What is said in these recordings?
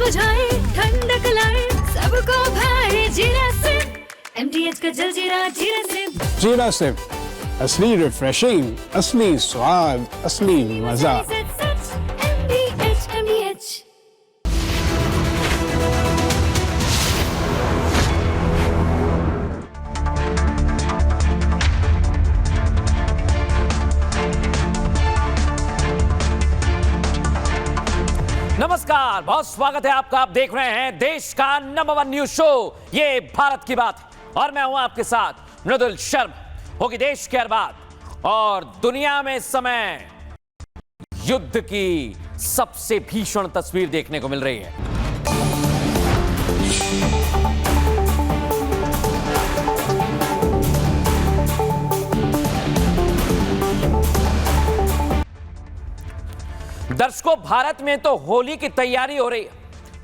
बुझाए, ठंडक लाए, सबको भाए जीरा सिप। MTH का जलजीरा जीरा सिप। जीरा सिप, असली रिफ्रेशिंग, असली स्वाद, असली मजा। MTH। नमस्कार, बहुत स्वागत है आपका। आप देख रहे हैं देश का नंबर 1 न्यूज शो, ये भारत की बात है। और मैं हूं आपके साथ मृदुल शर्मा। होगी देश की हर बात और दुनिया में इस समय युद्ध की सबसे भीषण तस्वीर देखने को मिल रही है। दर्शकों, भारत में तो होली की तैयारी हो रही है,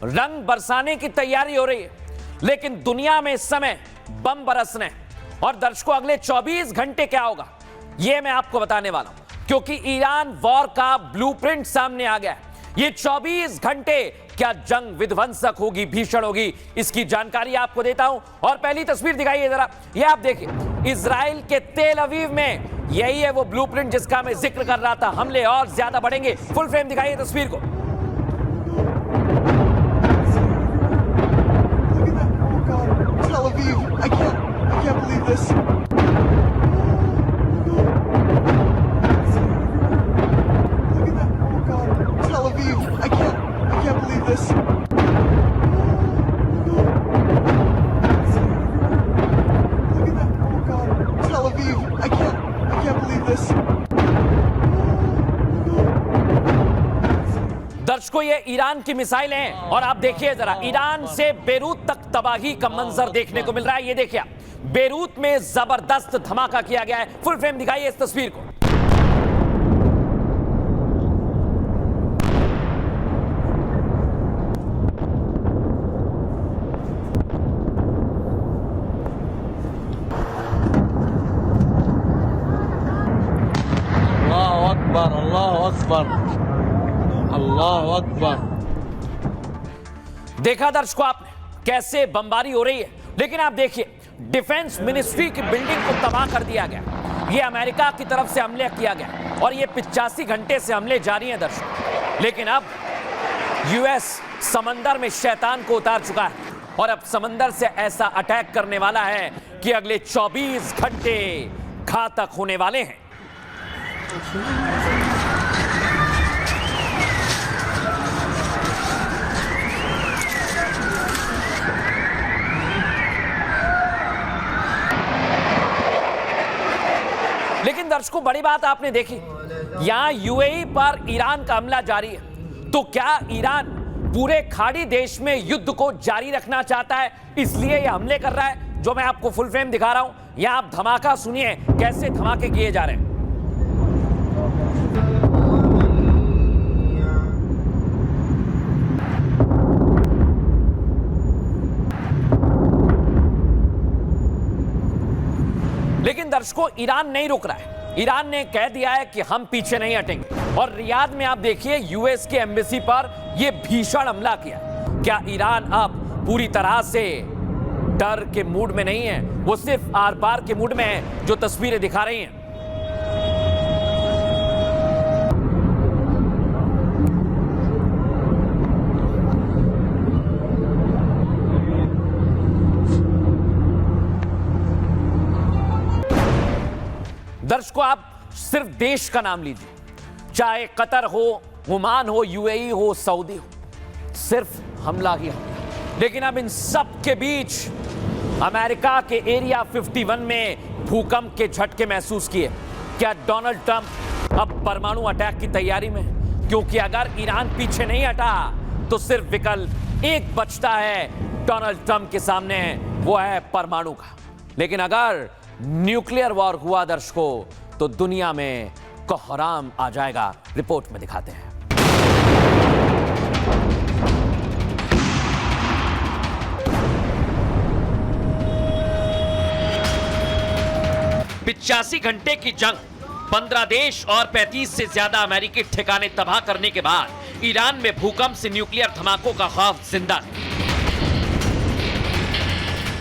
रंग बरसाने की तैयारी हो रही है, लेकिन दुनिया में इस समय बम बरसने और दर्शकों अगले 24 घंटे क्या होगा यह मैं आपको बताने वाला हूं, क्योंकि ईरान वॉर का ब्लूप्रिंट सामने आ गया है। ये 24 घंटे क्या जंग विध्वंसक होगी, भीषण होगी, इसकी जानकारी आपको देता हूं। और पहली तस्वीर दिखाइए जरा, ये आप देखिए, इजराइल के तेल अवीव में यही है वो ब्लूप्रिंट जिसका मैं जिक्र कर रहा था। हमले और ज्यादा बढ़ेंगे। फुल फ्रेम दिखाइए तस्वीर को। Tel Aviv, I can't believe this. Look at that, oh God, Tel Aviv, I can't believe this. Look at that, oh God, Tel Aviv, I can't believe this. दर्शकों, ये ईरान की missile हैं और आप देखिए जरा, ईरान से Beirut तक तबाही का मंजर देखने को मिल रहा है। ये देखिए, बेरूत में जबरदस्त धमाका किया गया है। फुल फ्रेम दिखाइए इस तस्वीर को। अल्लाह अकबर, अल्लाह अकबर, अल्लाह अकबर। देखा दर्शकों आपने कैसे बमबारी हो रही है, लेकिन आप देखिए, डिफेंस मिनिस्ट्री की बिल्डिंग को तबाह कर दिया गया। ये अमेरिका की तरफ से हमले किया गया और ये 85 घंटे से हमले जारी हैं दर्शकों। लेकिन अब यूएस समंदर में शैतान को उतार चुका है और अब समंदर से ऐसा अटैक करने वाला है कि अगले 24 घंटे घातक होने वाले हैं। लेकिन दर्शकों, बड़ी बात आपने देखी, यहां यूएई पर ईरान का हमला जारी है। तो क्या ईरान पूरे खाड़ी देश में युद्ध को जारी रखना चाहता है, इसलिए यह हमले कर रहा है? जो मैं आपको फुल फ्रेम दिखा रहा हूं, यहां आप धमाका सुनिए, कैसे धमाके किए जा रहे हैं। लेकिन दर्शकों, ईरान नहीं रुक रहा है। ईरान ने कह दिया है कि हम पीछे नहीं हटेंगे। और रियाद में आप देखिए, यूएस के एम्बेसी पर यह भीषण हमला किया। क्या ईरान अब पूरी तरह से डर के मूड में नहीं है, वो सिर्फ आर पार के मूड में है, जो तस्वीरें दिखा रही हैं? दर्शकों, आप सिर्फ देश का नाम लीजिए, चाहे कतर हो, ओमान हो, यूएई हो, सऊदी हो, सिर्फ हमला ही हमला। लेकिन अब इन सब के बीच अमेरिका के एरिया 51 में भूकंप के झटके महसूस किए। क्या डोनाल्ड ट्रंप अब परमाणु अटैक की तैयारी में? क्योंकि अगर ईरान पीछे नहीं हटा तो सिर्फ विकल्प एक बचता है डोनाल्ड ट्रंप के सामने, वो है परमाणु का। लेकिन अगर न्यूक्लियर वॉर हुआ दर्शकों, तो दुनिया में कोहराम आ जाएगा। रिपोर्ट में दिखाते हैं। 85 घंटे की जंग, 15 देश और 35 से ज्यादा अमेरिकी ठिकाने तबाह करने के बाद ईरान में भूकंप से न्यूक्लियर धमाकों का खौफ जिंदा है।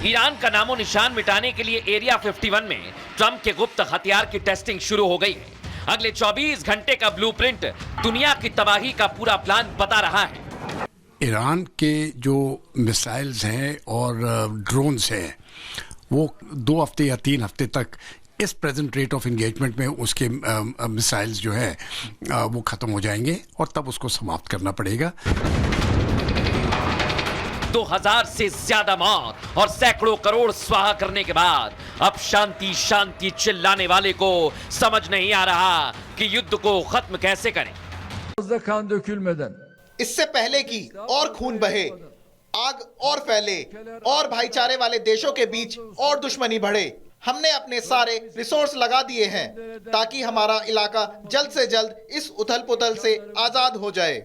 ईरान का नामो निशान मिटाने के लिए एरिया 51 में ट्रंप के गुप्त हथियार की टेस्टिंग शुरू हो गई है। अगले 24 घंटे का ब्लूप्रिंट दुनिया की तबाही का पूरा प्लान बता रहा है। ईरान के जो मिसाइल्स हैं और ड्रोन्स हैं वो 2 हफ्ते या 3 हफ्ते तक इस प्रेजेंट रेट ऑफ एंगेजमेंट में उसके मिसाइल्स जो है वो ख़त्म हो जाएंगे और तब उसको समाप्त करना पड़ेगा। 2000 से ज्यादा मौत और सैकड़ों करोड़ स्वाहा करने के बाद अब शांति शांति चिल्लाने वाले को समझ नहीं आ रहा कि युद्ध को खत्म कैसे करें। kan dökülmeden इससे पहले कि और खून बहे, आग और फैले और भाईचारे वाले देशों के बीच और दुश्मनी बढ़े, हमने अपने सारे रिसोर्स लगा दिए हैं ताकि हमारा इलाका जल्द से जल्द इस उथल पुथल से आजाद हो जाए।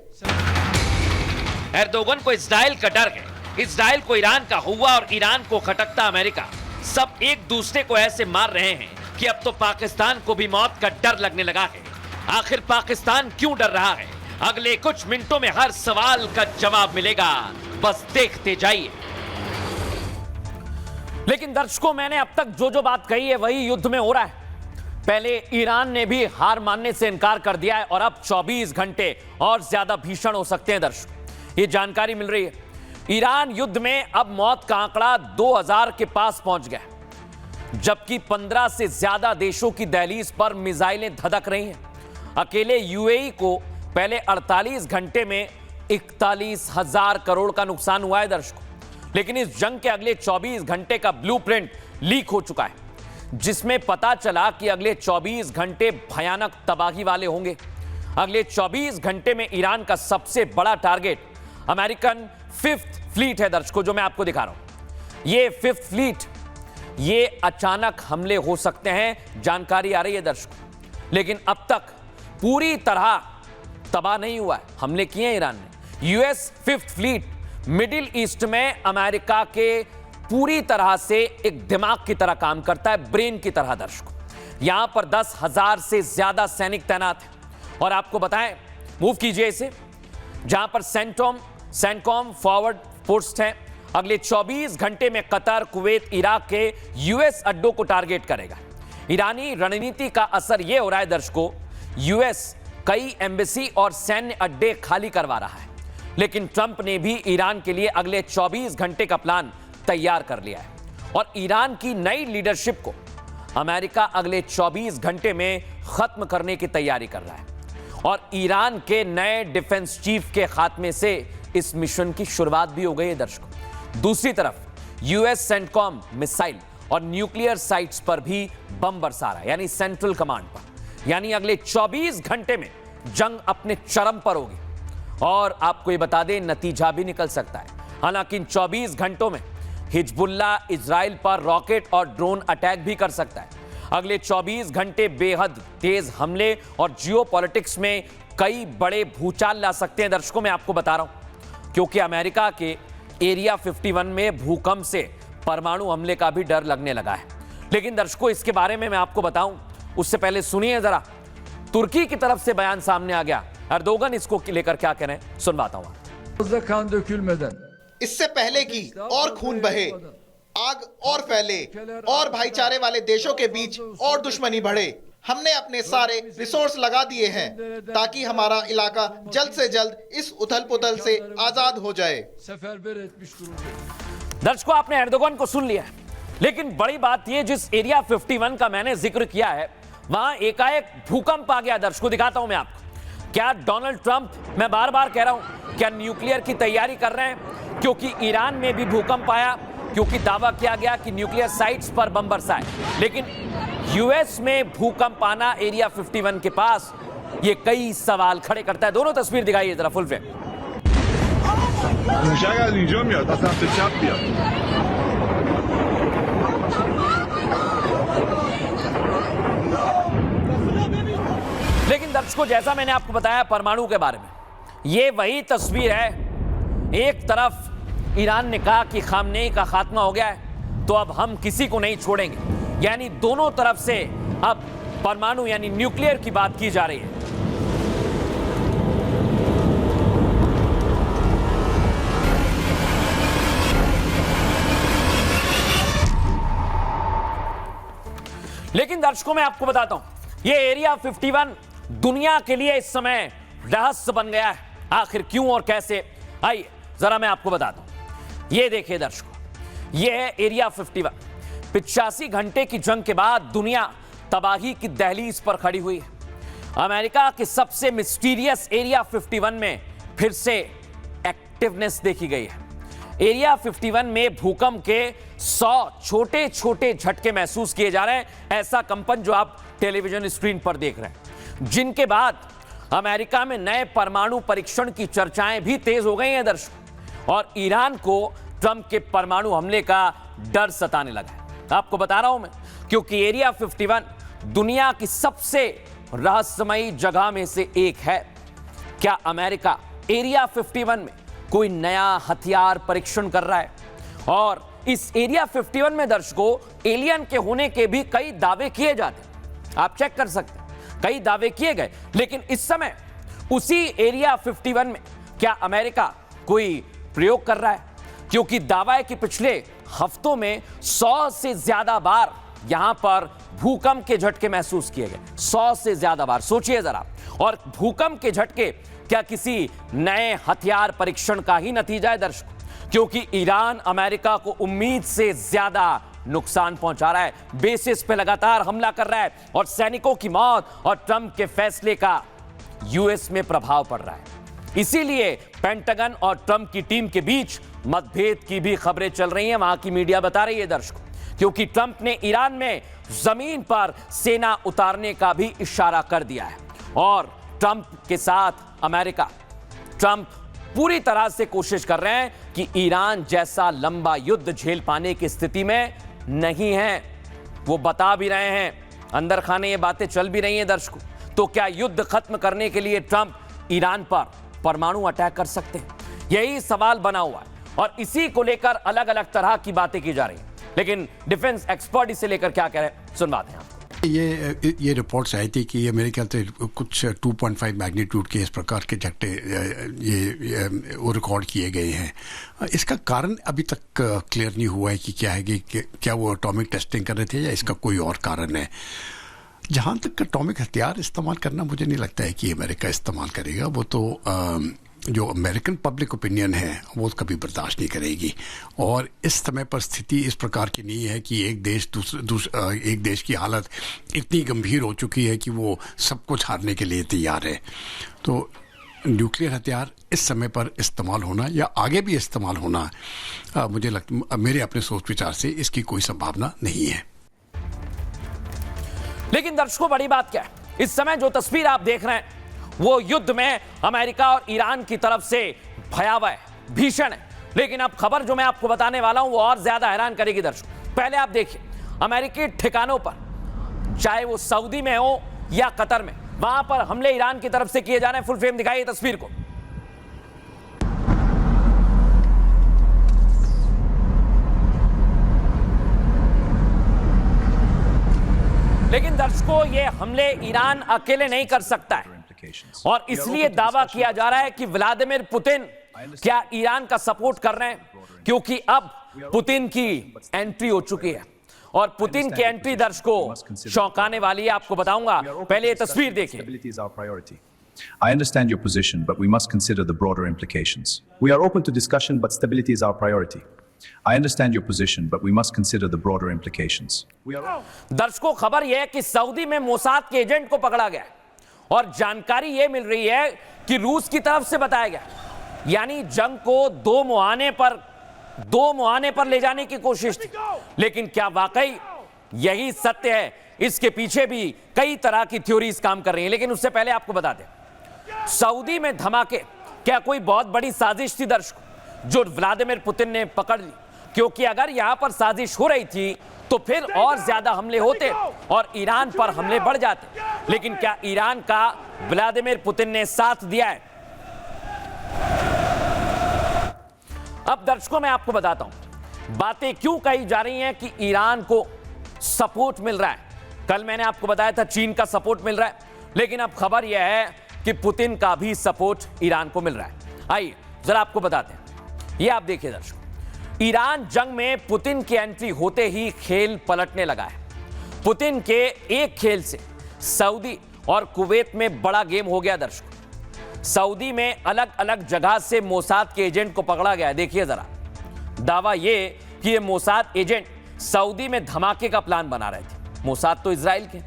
एर्दोगन को इजराइल का डर है, इजराइल को ईरान का हुआ और ईरान को खटकता अमेरिका। सब एक दूसरे को ऐसे मार रहे हैं कि अब तो पाकिस्तान को भी मौत का डर लगने लगा है। आखिर पाकिस्तान क्यों डर रहा है? अगले कुछ मिनटों में हर सवाल का जवाब मिलेगा, बस देखते जाइए। लेकिन दर्शकों, मैंने अब तक जो जो बात कही है वही युद्ध में हो रहा है। पहले ईरान ने भी हार मानने से इनकार कर दिया है और अब 24 घंटे और ज्यादा भीषण हो सकते हैं। दर्शकों, ये जानकारी मिल रही है। ईरान युद्ध में अब मौत का आंकड़ा 2000 के पास पहुंच गया, जबकि 15 से ज्यादा देशों की दहलीज पर मिसाइलें धधक रही हैं। अकेले यूएई को पहले 48 घंटे में 41,000 करोड़ का नुकसान हुआ है दर्शकों। लेकिन इस जंग के अगले 24 घंटे का ब्लूप्रिंट लीक हो चुका है, जिसमें पता चला कि अगले 24 घंटे भयानक तबाही वाले होंगे। अगले 24 घंटे में ईरान का सबसे बड़ा टारगेट अमेरिकन 5th फ्लीट है दर्शकों, जो मैं आपको दिखा रहा हूं। ये 5th फ्लीट, ये अचानक हमले हो सकते हैं, जानकारी आ रही है दर्शकों। लेकिन अब तक पूरी तरह तबाह नहीं हुआ है। हमले किए हैं ईरान ने। US 5th fleet middle east में अमेरिका के पूरी तरह से एक दिमाग की तरह काम करता है, ब्रेन की तरह दर्शकों। यहां पर 10,000 से ज्यादा सैनिक तैनात हैं और आपको बताएं, मूव कीजिए इसे, जहां पर सेंटकॉम फॉरवर्ड पोस्ट है। अगले 24 घंटे में कतर, कुवैत, इराक के यूएस अड्डों को टारगेट करेगा। ईरानी रणनीति का असर यह हो रहा है दर्शकों, यूएस कई एम्बेसी और सैन्य अड्डे खाली करवा रहा है। लेकिन ट्रंप ने भी ईरान के लिए अगले 24 घंटे का प्लान तैयार कर लिया है और ईरान की नई लीडरशिप को अमेरिका अगले 24 घंटे में खत्म करने की तैयारी कर रहा है। और ईरान के नए डिफेंस चीफ के खात्मे से इस मिशन की शुरुआत भी हो गई है दर्शकों। दूसरी तरफ यूएस सेंटकॉम मिसाइल और न्यूक्लियर साइट्स पर भी बम बरसा रहा है, यानी सेंट्रल कमांड पर। यानी अगले 24 घंटे में जंग अपने चरम पर होगी और आपको ये बता दें, नतीजा भी निकल सकता है। हालांकि इन 24 घंटों में हिजबुल्ला इजराइल पर रॉकेट और ड्रोन अटैक भी कर सकता है। अगले 24 घंटे बेहद तेज हमले और जियोपॉलिटिक्स में कई बड़े भूचाल ला सकते हैं दर्शकों। मैं आपको बता रहा हूं, क्योंकि अमेरिका के एरिया 51 में भूकंप से परमाणु हमले का भी डर लगने लगा है। लेकिन दर्शकों, इसके बारे में मैं आपको बताऊं उससे पहले सुनिए जरा, तुर्की की तरफ से बयान सामने आ गया। एर्दोगन इसको लेकर क्या कह रहे हैं, सुनवाता हूं। kan dökülmeden इससे पहले कि और खून बहे, आग और फैले और भाईचारे वाले देशों के बीच और दुश्मनी बढ़े, हमने अपने सारे रिसोर्स लगा दिए हैं ताकि हमारा इलाका जल्द से जल्द इस उथल पुथल से आजाद हो जाए। seferber etmiş durumda. दर्शकों, आपने एर्दोगन को सुन लिया है, लेकिन बड़ी बात यह, जिस एरिया 51 का मैंने जिक्र किया है वहां एकाएक भूकंप आ गया। दर्शकों, दिखाता हूं मैं आपको। क्या डोनाल्ड ट्रंप, मैं बार बार कह रहा हूं, क्या न्यूक्लियर की तैयारी कर रहे हैं? क्योंकि ईरान में भी भूकंप आया, क्योंकि दावा किया गया कि न्यूक्लियर साइट्स पर बम बरसा है। लेकिन यूएस में भूकंप आना एरिया 51 के पास, ये कई सवाल खड़े करता है। दोनों तस्वीर दिखाइए जरा फुल फ्रेम। लेकिन दर्शकों, जैसा मैंने आपको बताया परमाणु के बारे में, ये वही तस्वीर है। एक तरफ ईरान ने कहा कि खामनेई का खात्मा हो गया है, तो अब हम किसी को नहीं छोड़ेंगे। यानी दोनों तरफ से अब परमाणु यानी न्यूक्लियर की बात की जा रही है। लेकिन दर्शकों मैं आपको बताता हूं, ये एरिया 51 दुनिया के लिए इस समय रहस्य बन गया है। आखिर क्यों और कैसे, आइए जरा मैं आपको बताता हूं। ये देखिए दर्शकों, ये है एरिया 51। 85 घंटे की जंग के बाद दुनिया तबाही की दहलीज पर खड़ी हुई है। अमेरिका के सबसे मिस्टीरियस एरिया 51 में फिर से एक्टिवनेस देखी गई है। एरिया 51 में भूकंप के 100 छोटे छोटे झटके महसूस किए जा रहे हैं, ऐसा कंपन जो आप टेलीविजन स्क्रीन पर देख रहे हैं, जिनके बाद अमेरिका में नए परमाणु परीक्षण की चर्चाएं भी तेज हो गई हैं दर्शकों, और ईरान को ट्रंप के परमाणु हमले का डर सताने लगा है। आपको बता रहा हूं मैं, क्योंकि एरिया 51 दुनिया की सबसे रहस्यमयी जगह में से एक है। क्या अमेरिका एरिया 51 में कोई नया हथियार परीक्षण कर रहा है? और इस एरिया 51 में दर्शकों एलियन के होने के भी कई दावे किए जाते हैं, आप चेक कर सकते हैं, कई दावे किए गए। लेकिन इस समय उसी एरिया 51 में क्या अमेरिका कोई प्रयोग कर रहा है? क्योंकि दावा है कि पिछले हफ्तों में 100 से ज्यादा बार यहां पर भूकंप के झटके महसूस किए गए। 100 से ज्यादा बार, सोचिए जरा। और भूकंप के झटके क्या किसी नए हथियार परीक्षण का ही नतीजा है दर्शकों? क्योंकि ईरान अमेरिका को उम्मीद से ज्यादा नुकसान पहुंचा रहा है, बेसिस पे लगातार हमला कर रहा है, और सैनिकों की मौत और ट्रंप के फैसले का यूएस में प्रभाव पड़ रहा है। इसीलिए पेंटागन और ट्रंप की टीम के बीच मतभेद की भी खबरें चल रही हैं, वहां की मीडिया बता रही है दर्शकों, क्योंकि ट्रंप ने ईरान में जमीन पर सेना उतारने का भी इशारा कर दिया है। और ट्रंप के साथ अमेरिका, ट्रंप पूरी तरह से कोशिश कर रहे हैं कि ईरान जैसा लंबा युद्ध झेल पाने की स्थिति में नहीं है। वो बता भी रहे हैं, अंदर खाने ये बातें चल भी रही हैं दर्शकों। तो क्या युद्ध खत्म करने के लिए ट्रंप ईरान पर परमाणु अटैक कर सकते हैं? यही सवाल बना हुआ है, और इसी को लेकर अलग अलग तरह की बातें की जा रही हैं। लेकिन डिफेंस एक्सपर्ट इसे लेकर क्या कह रहे हैं, सुनवाते हैं आपको। ये रिपोर्ट्स आई थी कि ये मेरे ख्याल से कुछ 2.5 मैग्नीट्यूड के इस प्रकार के झटके ये वो रिकॉर्ड किए गए हैं। इसका कारण अभी तक क्लियर नहीं हुआ है कि क्या है, कि क्या वो एटॉमिक टेस्टिंग कर रहे थे या इसका कोई और कारण है। जहाँ तक एटॉमिक हथियार इस्तेमाल करना, मुझे नहीं लगता है कि अमेरिका इस्तेमाल करेगा। वो तो जो अमेरिकन पब्लिक ओपिनियन है वो कभी बर्दाश्त नहीं करेगी। और इस समय पर स्थिति इस प्रकार की नहीं है कि एक देश की हालत इतनी गंभीर हो चुकी है कि वो सब कुछ हारने के लिए तैयार है। तो न्यूक्लियर हथियार इस समय पर इस्तेमाल होना या आगे भी इस्तेमाल होना, मुझे लगता, मेरे अपने सोच विचार से इसकी कोई संभावना नहीं है। लेकिन दर्शकों बड़ी बात क्या है, इस समय जो तस्वीर आप देख रहे हैं वो युद्ध में अमेरिका और ईरान की तरफ से भयावह है, भीषण है। लेकिन अब खबर जो मैं आपको बताने वाला हूं वो और ज्यादा हैरान करेगी दर्शकों। पहले आप देखिए, अमेरिकी ठिकानों पर, चाहे वो सऊदी में हो या कतर में, वहां पर हमले ईरान की तरफ से किए जा रहे हैं। फुल फ्रेम दिखाइए तस्वीर को। लेकिन दर्शकों ये हमले ईरान अकेले नहीं कर सकता है, और इसलिए दावा किया जा रहा है कि व्लादिमीर पुतिन क्या ईरान का सपोर्ट कर रहे हैं, क्योंकि अब पुतिन की एंट्री हो चुकी है। और पुतिन की एंट्री दर्शकों चौंकाने वाली है, आपको बताऊंगा। पहले ये तस्वीर देखिए। I understand your position, but we must consider the broader implications. We are open to discussion, but stability is our priority. I understand your position, but we must consider the broader implications. दर्शकों खबर यह है कि Saudi में Mossad के agent को पकड़ा गया, और जानकारी यह मिल रही है कि रूस की तरफ से बताया गया, यानी जंग को दो मुहाने पर ले जाने की कोशिश थी। लेकिन क्या वाकई यही सत्य है? इसके पीछे भी कई तरह की थ्योरीज काम कर रही हैं। लेकिन उससे पहले आपको बता दें, सऊदी में धमाके क्या कोई बहुत बड़ी साजिश थी दर्शकों, जो व्लादिमीर पुतिन ने पकड़ ली? क्योंकि अगर यहां पर साजिश हो रही थी तो फिर और ज्यादा हमले होते और ईरान पर हमले बढ़ जाते। लेकिन क्या ईरान का व्लादिमीर पुतिन ने साथ दिया है? अब दर्शकों मैं आपको बताता हूं बातें क्यों कही जा रही हैं कि ईरान को सपोर्ट मिल रहा है। कल मैंने आपको बताया था चीन का सपोर्ट मिल रहा है, लेकिन अब खबर यह है कि पुतिन का भी सपोर्ट ईरान को मिल रहा है। आइए जरा आपको बताते हैं। ये आप देखिए दर्शकों, ईरान जंग में पुतिन की एंट्री होते ही खेल पलटने लगा है। पुतिन के एक खेल से सऊदी और कुवैत में बड़ा गेम हो गया दर्शकों। सऊदी में अलग अलग जगह से मोसाद के एजेंट को पकड़ा गया। देखिए जरा, दावा यह कि ये मोसाद एजेंट सऊदी में धमाके का प्लान बना रहे थे। मोसाद तो इजराइल के,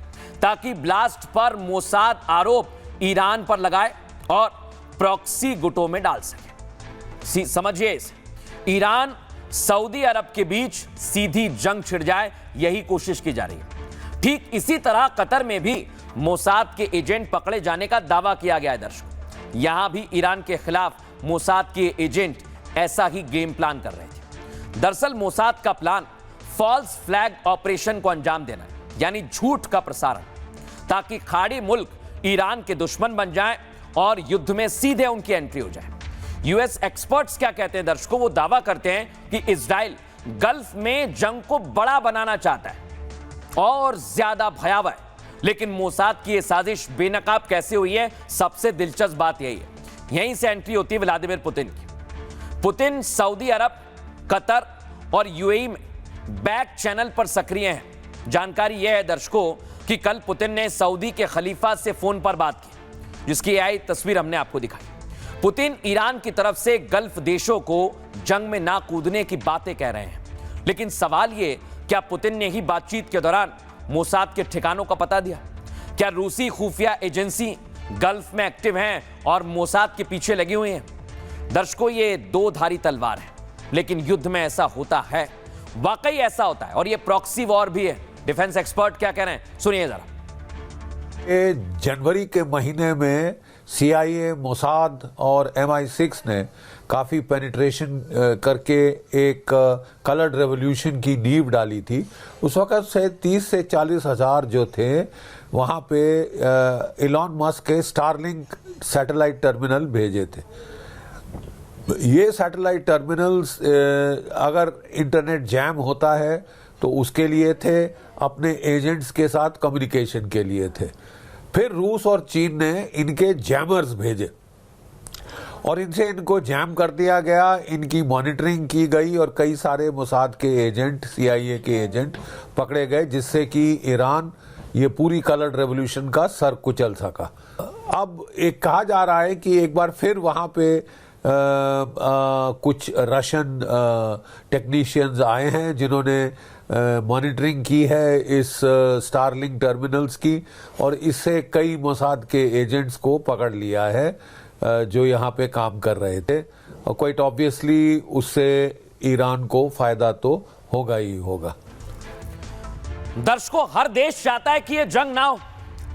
ताकि ब्लास्ट पर मोसाद आरोप ईरान पर लगाए और प्रॉक्सी गुटों में डाल सके। समझिए इसे, ईरान सऊदी अरब के बीच सीधी जंग छिड़ जाए, यही कोशिश की जा रही है। ठीक इसी तरह कतर में भी मोसाद के एजेंट पकड़े जाने का दावा किया गया है दर्शकों। यहां भी ईरान के खिलाफ मोसाद के एजेंट ऐसा ही गेम प्लान कर रहे थे। दरअसल मोसाद का प्लान फॉल्स फ्लैग ऑपरेशन को अंजाम देना है, यानी झूठ का प्रसारण, ताकि खाड़ी मुल्क ईरान के दुश्मन बन जाएं और युद्ध में सीधे उनकी एंट्री हो जाए। यूएस एक्सपर्ट्स क्या कहते हैं दर्शकों? वो दावा करते हैं कि इजराइल गल्फ में जंग को बड़ा बनाना चाहता है और ज्यादा भयावह है। लेकिन मोसाद की यह साजिश बेनकाब कैसे हुई है, सबसे दिलचस्प बात यही है। यहीं से एंट्री होती है व्लादिमीर पुतिन की। पुतिन सऊदी अरब, कतर और यूएई में बैक चैनल पर सक्रिय हैं। जानकारी यह है दर्शकों कि कल पुतिन ने सऊदी के खलीफा से फोन पर बात की, जिसकी आई तस्वीर हमने आपको दिखाई। पुतिन ईरान की तरफ से गल्फ देशों को जंग में ना कूदने की बातें कह रहे हैं। लेकिन सवाल यह, क्या पुतिन ने ही बातचीत के दौरान मोसाद के ठिकानों का पता दिया? क्या रूसी खुफिया एजेंसी गल्फ में एक्टिव हैं और मोसाद के पीछे लगी हुई हैं? दर्शकों, ये दो धारी तलवार है, लेकिन युद्ध में ऐसा होता है, वाकई ऐसा होता है, और ये प्रॉक्सी वॉर भी है। डिफेंस एक्सपर्ट क्या कह रहे हैं, सुनिए जरा। जनवरी के महीने में CIA, मोसाद और MI6 ने काफ़ी पेनिट्रेशन करके एक कलर्ड रेवोल्यूशन की नींव डाली थी। उस वक़्त से 30 से 40 हज़ार जो थे वहाँ पे इलॉन मस्क के स्टारलिंक सैटेलाइट टर्मिनल भेजे थे। ये सैटेलाइट टर्मिनल्स अगर इंटरनेट जैम होता है तो उसके लिए थे, अपने एजेंट्स के साथ कम्युनिकेशन के लिए थे। फिर रूस और चीन ने इनके जैमर्स भेजे और इनसे इनको जैम कर दिया गया। इनकी मॉनिटरिंग की गई और कई सारे मोसाद के एजेंट, CIA के एजेंट पकड़े गए, जिससे कि ईरान ये पूरी कलर्ड रेवोल्यूशन का सर कुचल सका। अब एक कहा जा रहा है कि एक बार फिर वहां पे कुछ रशियन टेक्नीशियंस आए हैं जिन्होंने मॉनिटरिंग की है इस स्टारलिंक टर्मिनल्स की, और इससे कई मोसाद के एजेंट्स को पकड़ लिया है जो यहाँ पे काम कर रहे थे। और क्वाइट ऑब्वियसली उससे ईरान को फायदा तो होगा ही होगा। दर्शकों, हर देश चाहता है कि यह जंग ना हो,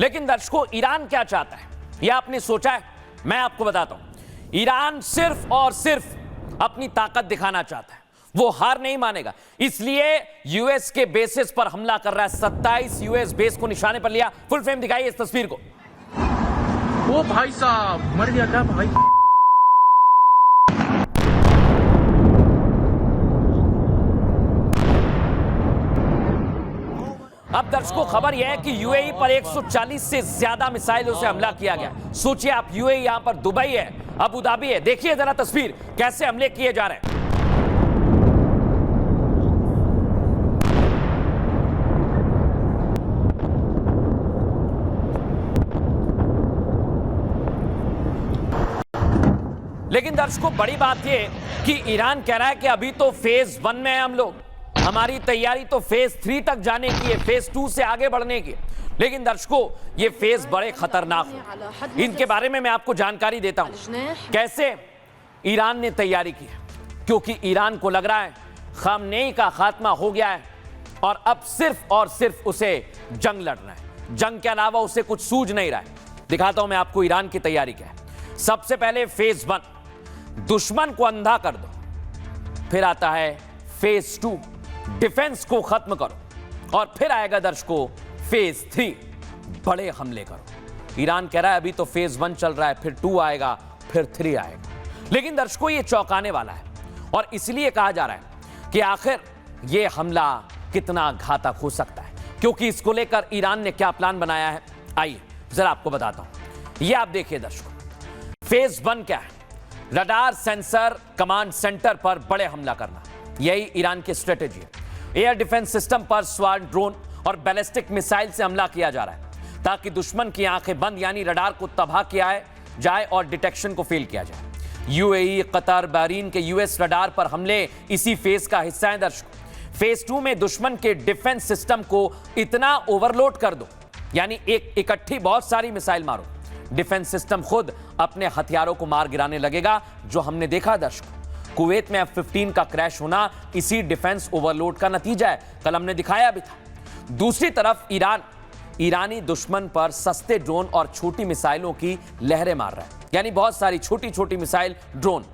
लेकिन दर्शकों ईरान क्या चाहता है यह आपने सोचा है? मैं आपको बताता हूं। ईरान सिर्फ और सिर्फ अपनी ताकत दिखाना चाहता है, वो हार नहीं मानेगा। इसलिए यूएस के बेसिस पर हमला कर रहा है। 27 यूएस बेस को निशाने पर लिया। फुल फ्रेम दिखाइए इस तस्वीर को। ओ भाई साहब, मर गया क्या भाई? अब दर्शकों, खबर यह है कि यूएई पर 140 से ज्यादा मिसाइलों से हमला किया गया। सोचिए आप, यूएई यहां पर दुबई है, अबू धाबी है। देखिए जरा तस्वीर, कैसे हमले किए जा रहे हैं। लेकिन दर्शकों, बड़ी बात यह कि ईरान कह रहा है कि अभी तो फेज 1 में है हम लोग, हमारी तैयारी तो फेज 3 तक जाने की है, फेज 2 से आगे बढ़ने की। लेकिन दर्शकों, ये फेज बड़े खतरनाक हैं। इनके बारे में मैं आपको जानकारी देता हूं कैसे ईरान ने तैयारी की है। क्योंकि ईरान को लग रहा है खामनेई का खात्मा हो गया है और अब सिर्फ और सिर्फ उसे जंग लड़ना है। जंग के अलावा उसे कुछ सूझ नहीं रहा है। दिखाता हूं मैं आपको ईरान की तैयारी क्या है। सबसे पहले फेज 1, दुश्मन को अंधा कर दो। फिर आता है फेज 2, डिफेंस को खत्म करो। और फिर आएगा दर्शकों फेज 3, बड़े हमले करो। ईरान कह रहा है अभी तो फेज 1 चल रहा है, फिर 2 आएगा, फिर 3 आएगा। लेकिन दर्शकों, ये चौंकाने वाला है और इसलिए कहा जा रहा है कि आखिर ये हमला कितना घातक हो सकता है, क्योंकि इसको लेकर ईरान ने क्या प्लान बनाया है, आइए जरा आपको बताता हूं। ये आप देखिए दर्शकों, फेज 1 क्या है? रडार, सेंसर, कमांड सेंटर पर बड़े हमला करना, यही ईरान की स्ट्रेटेजी है। एयर डिफेंस सिस्टम पर स्वाट ड्रोन और बैलिस्टिक मिसाइल से हमला किया जा रहा है ताकि दुश्मन की आंखें बंद यानी रडार को तबाह किया जाए और डिटेक्शन को फेल किया जाए। यूएई, कतर, बहरीन के यूएस रडार पर हमले इसी फेज का हिस्सा है दर्शकों। फेज 2 में दुश्मन के डिफेंस सिस्टम को इतना ओवरलोड कर दो यानी एक इकट्ठी बहुत सारी मिसाइल मारो, डिफेंस सिस्टम खुद अपने हथियारों को मार गिराने लगेगा, जो हमने देखा दर्शकों। कुवैत में F-15 का क्रैश होना इसी डिफेंस ओवरलोड का नतीजा है, कल हमने दिखाया भी था। दूसरी तरफ ईरानी दुश्मन पर सस्ते ड्रोन और छोटी मिसाइलों की लहरें मार रहा है, यानी बहुत सारी छोटी छोटी मिसाइल, ड्रोन,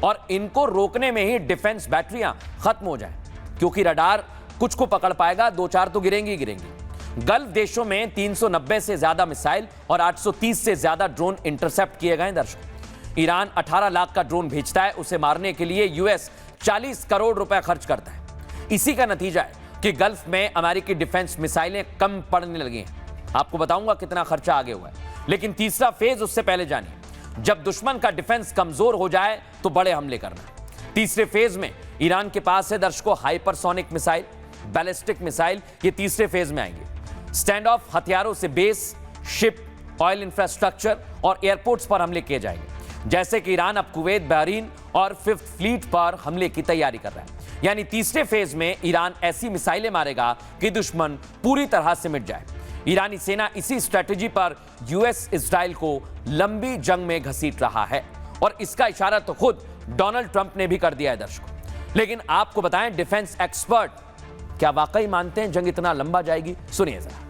और इनको रोकने में ही डिफेंस बैटरियां खत्म हो जाए, क्योंकि रडार कुछ को पकड़ पाएगा, 2-4 तो गिरेंगी गिरेंगी। गल्फ देशों में 390 से ज्यादा मिसाइल और 830 से ज्यादा ड्रोन इंटरसेप्ट किए गए दर्शकों। ईरान 18 लाख का ड्रोन भेजता है, उसे मारने के लिए यूएस 40 करोड़ रुपए खर्च करता है। इसी का नतीजा है कि गल्फ में अमेरिकी डिफेंस मिसाइलें कम पड़ने लगी हैं। आपको बताऊंगा कितना खर्चा आगे हुआ है, लेकिन तीसरा फेज उससे पहले जानिए। जब दुश्मन का डिफेंस कमजोर हो जाए तो बड़े हमले करना। तीसरे फेज में ईरान के पास है दर्शकों हाइपरसोनिक मिसाइल, बैलिस्टिक मिसाइल, ये तीसरे फेज में आएंगे। स्टैंड ऑफ हथियारों से बेस, शिप, ऑयल इंफ्रास्ट्रक्चर और एयरपोर्ट्स पर हमले किए जाएंगे, जैसे कि ईरान अब कुवैत, बहरीन और 5th फ्लीट पर हमले की तैयारी कर रहा है। यानी तीसरे फेज में ईरान ऐसी मिसाइलें मारेगा कि दुश्मन पूरी तरह से मिट जाए। ईरानी सेना इसी स्ट्रेटेजी पर यूएस इजराइल को लंबी जंग में घसीट रहा है, और इसका इशारा तो खुद डोनाल्ड ट्रंप ने भी कर दिया है दर्शकों। लेकिन आपको बताएं, डिफेंस एक्सपर्ट क्या वाकई मानते हैं जंग इतना लंबा जाएगी? सुनिए जरा।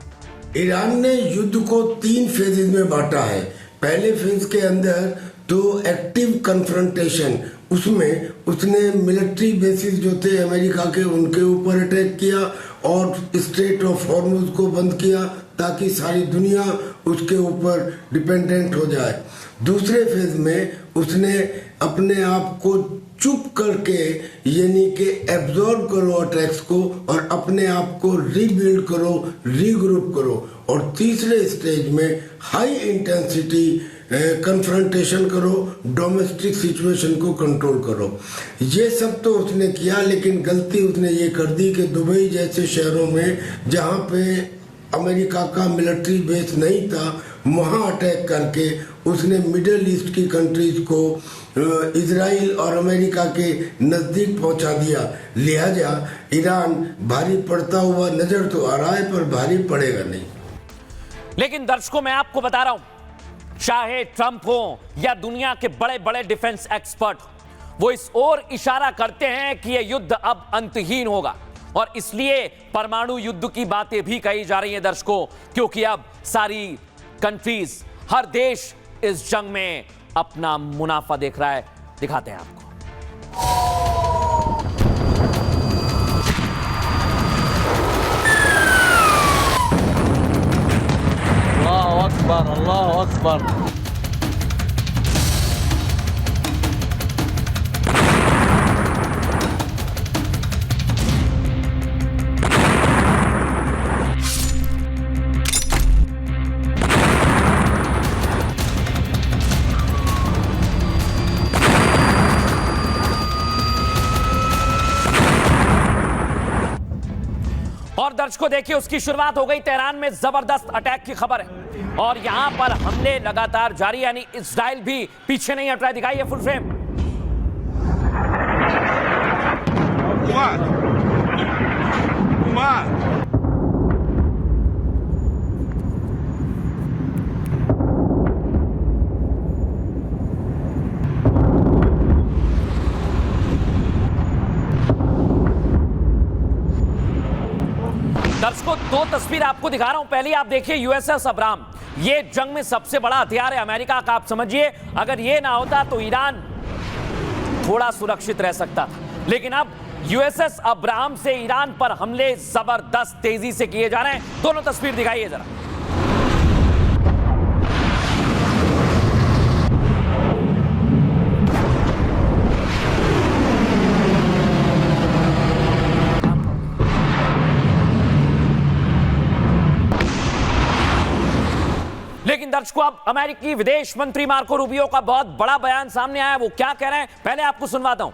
ईरान ने युद्ध को 3 फेजेज में बांटा है। पहले फेज के अंदर तो एक्टिव कन्फ्रंटेशन, उसमें उसने मिलिट्री बेसिस जो थे अमेरिका के, उनके ऊपर अटैक किया और स्ट्रेट ऑफ हॉर्मुज को बंद किया ताकि सारी दुनिया उसके ऊपर डिपेंडेंट हो जाए। दूसरे फेज में उसने अपने आप को चुप करके यानी कि एब्जॉर्ब करो अटैक्स को और अपने आप को रीबिल्ड करो, रीग्रुप करो, और तीसरे स्टेज में हाई इंटेंसिटी कन्फ्रंटेशन करो, डोमेस्टिक सिचुएशन को कंट्रोल करो। ये सब तो उसने किया, लेकिन गलती उसने ये कर दी कि दुबई जैसे शहरों में जहाँ पे अमेरिका का मिलिट्री बेस नहीं था, वहाँ अटैक करके उसने मिडिल ईस्ट की कंट्रीज को इजराइल और अमेरिका के नजदीक पहुंचा दिया। लिहाजा ईरान भारी पड़ता हुआ नजर तो आ रहा है, पर भारी पड़ेगा नहीं। लेकिन दर्शकों, मैं आपको बता रहा हूं, चाहे ट्रंप हो या दुनिया के बड़े बड़े डिफेंस एक्सपर्ट, वो इस ओर इशारा करते हैं कि यह युद्ध अब अंतहीन होगा, और इसलिए परमाणु युद्ध की बातें भी कही जा रही हैं दर्शकों, क्योंकि अब सारी कंट्रीज, हर देश इस जंग में अपना मुनाफा देख रहा है। दिखाते हैं आपको। अल्लाह अकबर, अल्लाह अकबर। और दर्शकों देखिए, उसकी शुरुआत हो गई। तेहरान में जबरदस्त अटैक की खबर है और यहां पर हमले लगातार जारी, यानी इजराइल भी पीछे नहीं हट रहा है। दिखाइए फुल फ्रेम। दर्शकों, 2 तस्वीर आपको दिखा रहा हूं। पहली आप देखिए यूएसएस अब्राहम, ये जंग में सबसे बड़ा हथियार है अमेरिका का। आप समझिए, अगर ये ना होता तो ईरान थोड़ा सुरक्षित रह सकता था, लेकिन अब यूएसएस अब्राहम से ईरान पर हमले जबरदस्त तेजी से किए जा रहे हैं। दोनों तस्वीर दिखाइए जरा। लेकिन दर्शकों, अब अमेरिकी विदेश मंत्री मार्को रूबियो का बहुत बड़ा बयान सामने आया। वो क्या कह रहे हैं, पहले आपको सुनवाता हूं।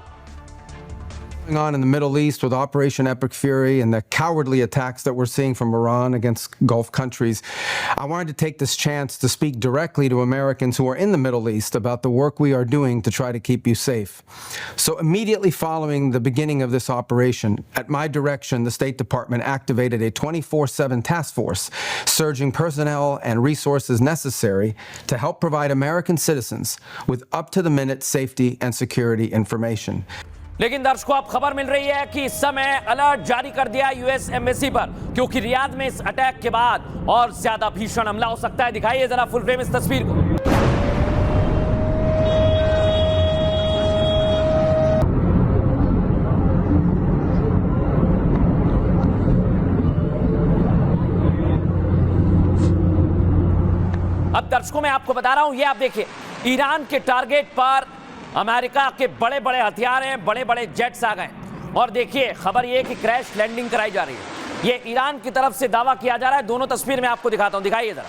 Going on in the Middle East with Operation Epic Fury and the cowardly attacks that we're seeing from Iran against Gulf countries, I wanted to take this chance to speak directly to Americans who are in the Middle East about the work we are doing to try to keep you safe. So immediately following the beginning of this operation, at my direction, the State Department activated a 24/7 task force, surging personnel and resources necessary to help provide American citizens with up-to-the-minute safety and security information. लेकिन दर्शकों, अब खबर मिल रही है कि इस समय alert जारी कर दिया यूएस एम्बेसी पर, क्योंकि रियाद में इस अटैक के बाद और ज्यादा भीषण हमला हो सकता है। दिखाइए जरा फुल फ्रेम इस तस्वीर को। अब दर्शकों, मैं आपको बता रहा हूं, ये आप देखिए, ईरान के टारगेट पर अमेरिका के बड़े बड़े हथियार हैं, बड़े बड़े जेट्स आ गए। और देखिए, खबर ये कि क्रैश लैंडिंग कराई जा रही है। ये ईरान की तरफ से दावा किया जा रहा है। दोनों तस्वीर में आपको दिखाता हूं, दिखाइए जरा।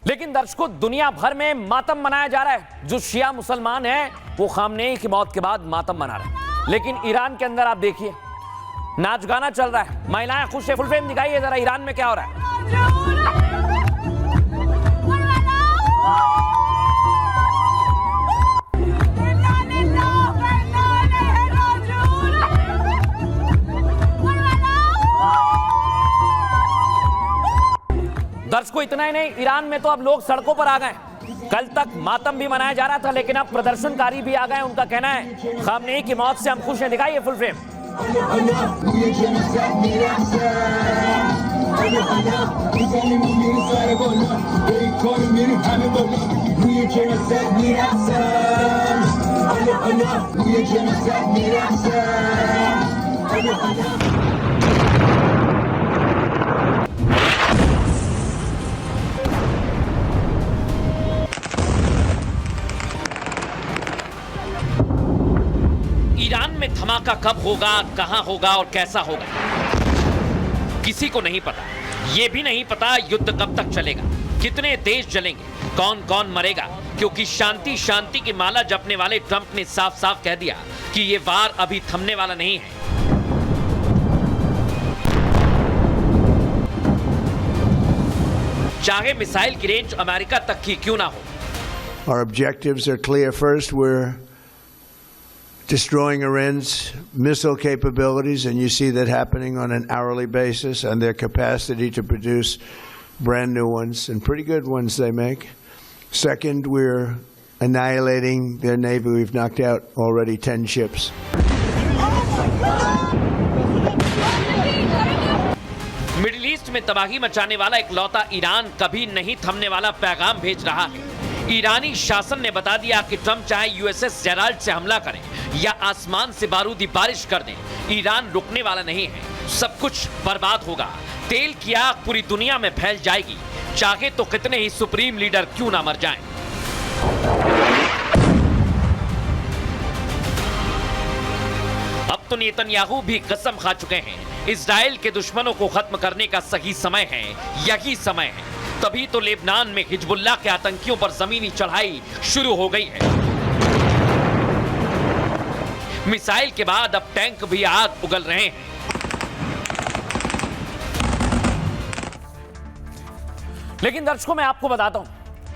लेकिन दर्शकों, दुनिया भर में मातम मनाया जा रहा है। जो शिया मुसलमान हैं वो खामनेई की मौत के बाद मातम मना रहे हैं। लेकिन ईरान के अंदर आप देखिए, नाच गाना चल रहा है, महिलाएं खुश है। फुल फ्रेम दिखाइए जरा, ईरान में क्या हो रहा है। दर्शकों, इतना ही नहीं, ईरान में तो अब लोग सड़कों पर आ गए। कल तक मातम भी मनाया जा रहा था, लेकिन अब प्रदर्शनकारी भी आ गए। उनका कहना है खामनेई की मौत से हम खुश हैं। दिखाइए फुल फ्रेम। ईरान में धमाका कब होगा, कहां होगा और कैसा होगा, किसी को नहीं पता। यह भी नहीं पता युद्ध कब तक चलेगा, कितने देश जलेंगे, कौन कौन मरेगा, क्योंकि शांति शांति की माला जपने वाले ट्रंप ने साफ साफ कह दिया कि यह वार अभी थमने वाला नहीं है। चाहे मिसाइल की रेंज अमेरिका तक की क्यों ना हो। Our objectives are clear. First, we're destroying Iran's missile capabilities, and you see that happening on an hourly basis, and their capacity to produce brand new ones, and pretty good ones they make. Second, we're annihilating their navy. We've knocked out already 10 ships. Middle east में तबाही मचाने वाला इकलौता Iran कभी नहीं थमने वाला पैगाम भेज रहा है। ईरानी शासन ने बता दिया कि ट्रंप चाहे यूएसएस जेराल्ड से हमला करें या आसमान से बारूदी बारिश कर दें, ईरान रुकने वाला नहीं है। सब कुछ बर्बाद होगा। तेल की आग पूरी दुनिया में फैल जाएगी, चाहे तो कितने ही सुप्रीम लीडर क्यों ना मर जाएं। अब तो नेतन्याहू भी कसम खा चुके हैं, इजराइल के दुश्मनों को खत्म करने का सही समय है, यही समय है। तभी तो लेबनान में हिजबुल्लाह के आतंकियों पर जमीनी चढ़ाई शुरू हो गई है। मिसाइल के बाद अब टैंक भी आग उगल रहे हैं। लेकिन दर्शकों, मैं आपको बताता हूं,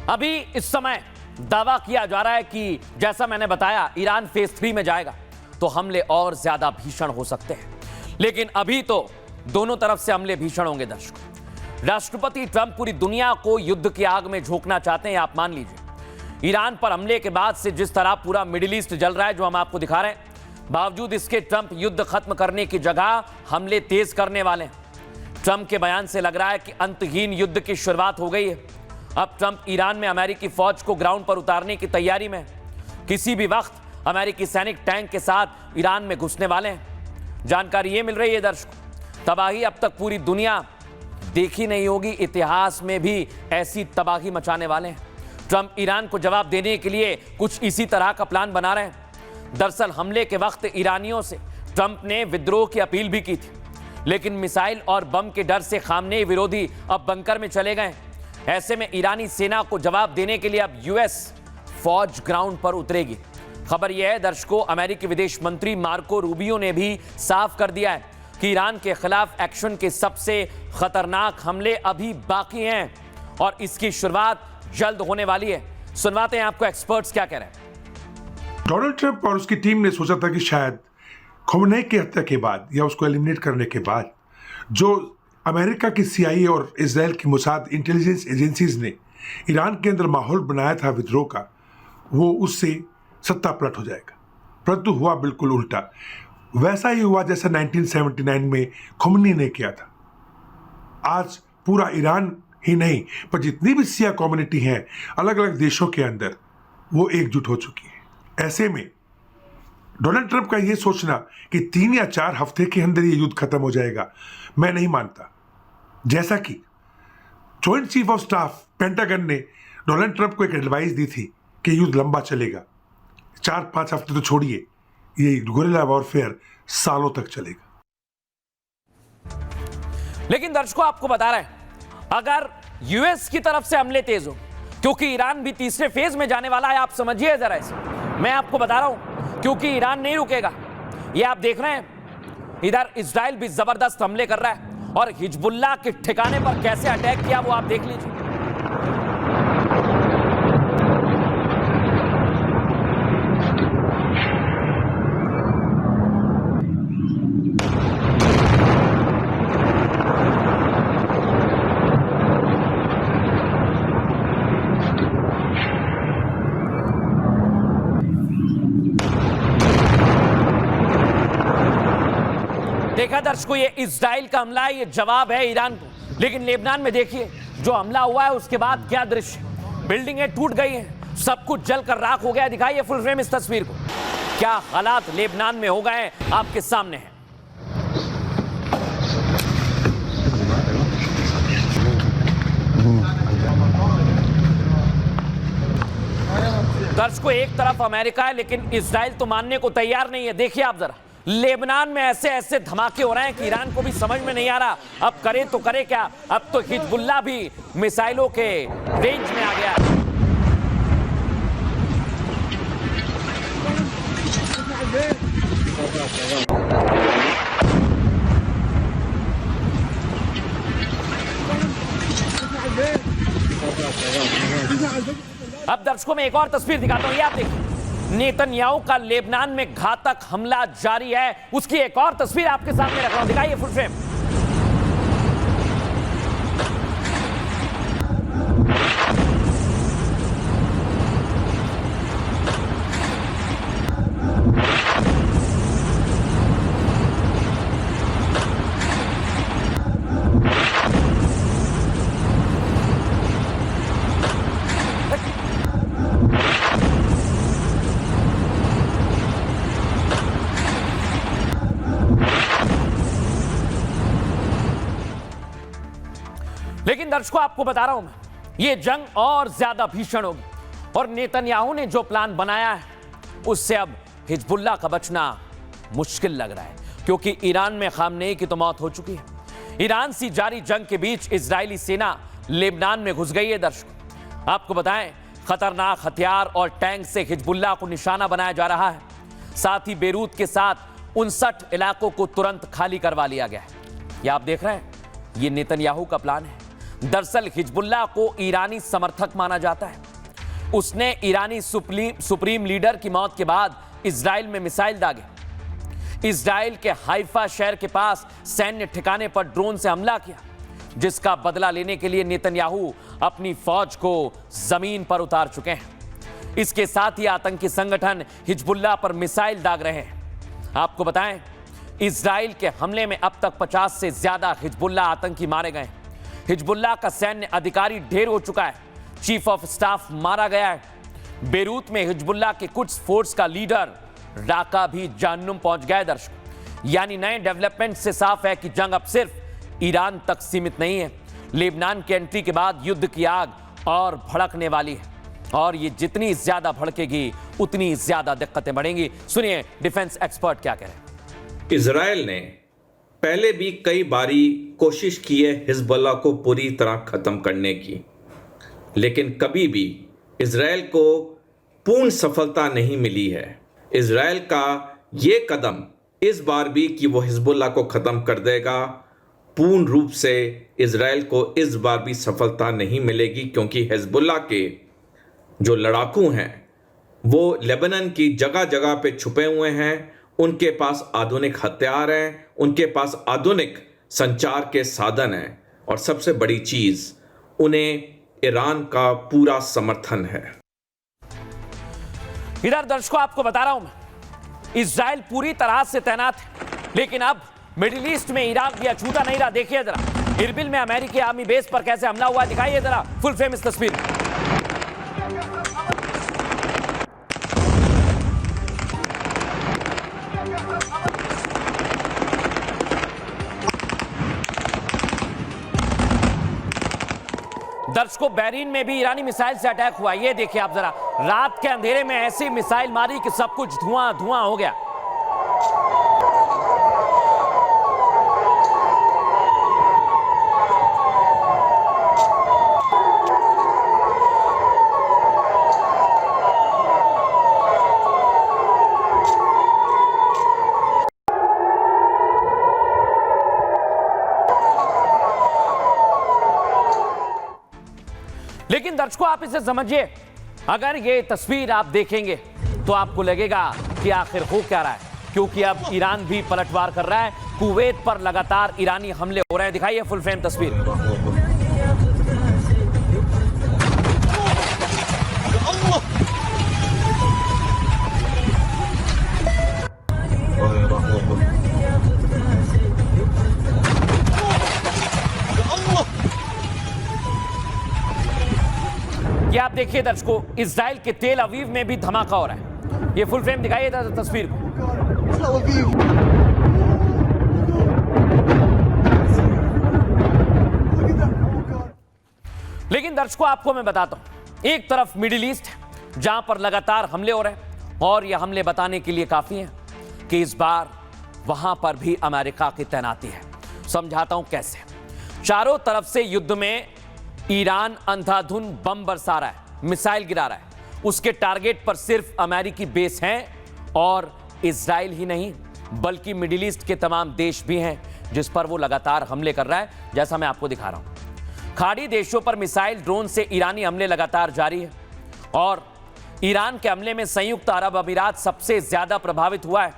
अभी इस समय दावा किया जा रहा है कि जैसा मैंने बताया, ईरान फेज 3 में जाएगा तो हमले और ज्यादा भीषण हो सकते हैं। लेकिन अभी तो दोनों तरफ से हमले भीषण होंगे। दर्शकों, राष्ट्रपति ट्रंप पूरी दुनिया को युद्ध की आग में झोंकना चाहते हैं, आप मान लीजिए। ईरान पर हमले के बाद से जिस तरह पूरा मिडिल ईस्ट जल रहा है, जो हम आपको दिखा रहे हैं, बावजूद इसके ट्रंप युद्ध खत्म करने की जगह हमले तेज करने वाले हैं। ट्रंप के बयान से लग रहा है कि अंतहीन युद्ध की शुरुआत हो गई है। अब ट्रंप ईरान में अमेरिकी फौज को ग्राउंड पर उतारने की तैयारी में, किसी भी वक्त अमेरिकी सैनिक टैंक के साथ ईरान में घुसने वाले हैं। जानकारी ये मिल रही है दर्शकों, तबाही अब तक पूरी दुनिया देखी नहीं होगी, इतिहास में भी ऐसी तबाही मचाने वाले हैं। ट्रंप ईरान को जवाब देने के लिए कुछ इसी तरह का प्लान बना रहे हैं। दरअसल हमले के वक्त ईरानियों से ट्रंप ने विद्रोह की अपील भी की थी, लेकिन मिसाइल और बम के डर से खामनेई विरोधी अब बंकर में चले गए। ऐसे में ईरानी सेना को जवाब देने के लिए अब यूएस फौज ग्राउंड पर उतरेगी। खबर यह है दर्शकों, अमेरिकी विदेश मंत्री मार्को रूबियो ने भी साफ कर दिया है कि ईरान के खिलाफ एक्शन के सबसे खतरनाक हमले अभी बाकी हैं और इसकी शुरुआत जल्द होने वाली है। सुनवाते हैं आपको एक्सपर्ट्स क्या कह रहे हैं। डोनाल्ड ट्रंप और उसकी टीम ने सोचा था कि शायद खमेनी की हत्या के बाद या उसको एलिमिनेट करने के बाद जो अमेरिका की CIA और इजराइल की मोसाद इंटेलिजेंस एजेंसीज ने ईरान के अंदर माहौल बनाया था विद्रोह का, वो उससे सत्ता पलट हो जाएगा। परंतु हुआ बिल्कुल उल्टा। वैसा ही हुआ जैसा 1979 में खमेनी ने किया था। आज पूरा ईरान ही नहीं पर जितनी भी शिया कम्युनिटी है अलग अलग देशों के अंदर, वो एकजुट हो चुकी है। ऐसे में डोनाल्ड ट्रंप का यह सोचना कि 3 या 4 हफ्ते के अंदर ये युद्ध खत्म हो जाएगा, मैं नहीं मानता। जैसा कि joint chief of staff pentagon ने डोनाल्ड ट्रंप को एक एडवाइस दी थी कि युद्ध लंबा चलेगा, 4-5 हफ्ते तो छोड़िए, ये गुरिल्ला वॉरफेयर सालों तक चलेगा। लेकिन दर्शकों आपको बता रहे हैं, अगर यूएस की तरफ से हमले तेज हो, क्योंकि ईरान भी तीसरे फेज में जाने वाला है, आप समझिए जरा इसे। मैं आपको बता रहा हूं, क्योंकि ईरान नहीं रुकेगा। ये आप देख रहे हैं, इधर इजराइल भी जबरदस्त हमले कर रहा है और हिजबुल्लाह के ठिकाने पर कैसे अटैक किया वो आप देख लीजिए। देखा दर्शकों, ये इजराइल का हमला है, ये जवाब है ईरान को। लेकिन लेबनान में देखिए जो हमला हुआ है उसके बाद क्या दृश्य, बिल्डिंगें टूट गई हैं, सब कुछ जलकर राख हो गया। दिखाइए फुल फ्रेम इस तस्वीर को, क्या हालात लेबनान में हो गए हैं आपके सामने हैं। दर्शकों एक तरफ अमेरिका है लेकिन इजराइल तो मानने को तैयार नहीं है। देखिए आप जरा, लेबनान में ऐसे ऐसे धमाके हो रहे हैं कि ईरान को भी समझ में नहीं आ रहा अब करे तो करे क्या। अब तो हिजबुल्लाह भी मिसाइलों के रेंज में आ गया। अब दर्शकों में एक और तस्वीर दिखाता हूं, ये आप देखिए, नेतन्याहू का लेबनान में घातक हमला जारी है, उसकी एक और तस्वीर आपके सामने रख रहा हूं, दिखाइए फुल फ्रेम। लेकिन दर्शकों आपको बता रहा हूं मैं, ये जंग और ज्यादा भीषण होगी और नेतन्याहू ने जो प्लान बनाया है उससे अब हिजबुल्लाह का बचना मुश्किल लग रहा है, क्योंकि ईरान में खामनेई की तो मौत हो चुकी है। ईरान से जारी जंग के बीच इजरायली सेना लेबनान में घुस गई है। दर्शकों आपको बताएं, खतरनाक हथियार और टैंक से हिजबुल्लाह को निशाना बनाया जा रहा है। साथ ही बेरूत के साथ 59 इलाकों को तुरंत खाली करवा लिया गया है। ये आप देख रहे हैं, ये नेतन्याहू का प्लान है। दरअसल हिजबुल्लाह को ईरानी समर्थक माना जाता है। उसने ईरानी सुप्रीम लीडर की मौत के बाद इजराइल में मिसाइल दागे, इजराइल के हाइफा शहर के पास सैन्य ठिकाने पर ड्रोन से हमला किया, जिसका बदला लेने के लिए नेतन्याहू अपनी फौज को जमीन पर उतार चुके हैं। इसके साथ ही आतंकी संगठन हिजबुल्लाह पर मिसाइल दाग रहे हैं। आपको बताएं, इजराइल के हमले में अब तक 50 से ज्यादा हिजबुल्लाह आतंकी मारे गए। हिजबुल्लाह का सैन्य अधिकारी ढेर हो चुका है, चीफ ऑफ स्टाफ मारा गया है। बेरूत में हिजबुल्लाह के कुछ फोर्स का लीडर राका भी जहन्नुम पहुंच गया। दर्शक यानी नए डेवलपमेंट से साफ है कि जंग अब सिर्फ ईरान तक सीमित नहीं है। लेबनान की एंट्री के बाद युद्ध की आग और भड़कने वाली है और ये जितनी ज्यादा भड़केगी उतनी ज्यादा दिक्कतें बढ़ेंगी। सुनिए डिफेंस एक्सपर्ट क्या कह रहे हैं। इजराइल ने पहले भी कई बारी कोशिश की है हिजबुल्लाह को पूरी तरह ख़त्म करने की, लेकिन कभी भी इजराइल को पूर्ण सफलता नहीं मिली है। इजराइल का ये कदम इस बार भी कि वो हिजबुल्लाह को ख़त्म कर देगा, पूर्ण रूप से इजराइल को इस बार भी सफलता नहीं मिलेगी, क्योंकि हिजबुल्लाह के जो लड़ाकू हैं वो लेबनान की जगह जगह पे छुपे हुए हैं, उनके पास आधुनिक हथियार हैं, उनके पास आधुनिक संचार के साधन हैं, और सबसे बड़ी चीज़ उन्हें ईरान का पूरा समर्थन है। इधर दर्शकों आपको बता रहा हूं मैं, इजराइल पूरी तरह से तैनात है, लेकिन अब मिडिल ईस्ट में ईरान भी अछूता नहीं रहा। देखिए जरा इरबिल में अमेरिकी आर्मी बेस पर कैसे हमला हुआ, दिखाइए जरा फुल फ्रेम इस तस्वीर में। दर्शकों बहरीन में भी ईरानी मिसाइल से अटैक हुआ। ये देखिए आप जरा, रात के अंधेरे में ऐसी मिसाइल मारी कि सब कुछ धुआं धुआं हो गया। लेकिन दर्शकों आप इसे समझिए, अगर ये तस्वीर आप देखेंगे तो आपको लगेगा कि आखिर हो क्या रहा है, क्योंकि अब ईरान भी पलटवार कर रहा है। कुवैत पर लगातार ईरानी हमले हो रहे हैं। दिखाइए फुल फ्रेम तस्वीर। ये आप देखिए दर्शकों, इजराइल के तेल अवीव में भी धमाका हो रहा है। ये फुल फ्रेम दिखाइए तस्वीर को। लेकिन दर्शकों आपको मैं बताता हूं, एक तरफ मिडिल ईस्ट है जहां पर लगातार हमले हो रहे हैं, और ये हमले बताने के लिए काफी हैं कि इस बार वहां पर भी अमेरिका की तैनाती है। समझाता हूं कैसे। चारों तरफ से युद्ध में ईरान अंधाधुन बम बरसा रहा है, मिसाइल गिरा रहा है। उसके टारगेट पर सिर्फ अमेरिकी बेस हैं, और इजराइल ही नहीं बल्कि मिडिल ईस्ट के तमाम देश भी हैं जिस पर वो लगातार हमले कर रहा है। जैसा मैं आपको दिखा रहा हूं, खाड़ी देशों पर मिसाइल ड्रोन से ईरानी हमले लगातार जारी है, और ईरान के हमले में संयुक्त अरब अमीरात सबसे ज्यादा प्रभावित हुआ है।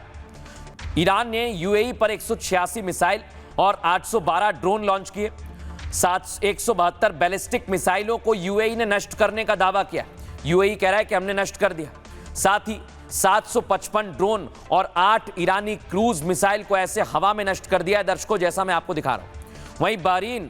ईरान ने यूएई पर 186 मिसाइल और 812 ड्रोन लॉन्च किए। 172 बैलिस्टिक मिसाइलों को यूएई ने नष्ट करने का दावा किया। यूएई कह रहा है कि हमने नष्ट कर दिया। साथ ही 755 ड्रोन और 8 ईरानी क्रूज मिसाइल को ऐसे हवा में नष्ट कर दिया है दर्शकों, जैसा मैं आपको दिखा रहा हूं। वहीं बहरीन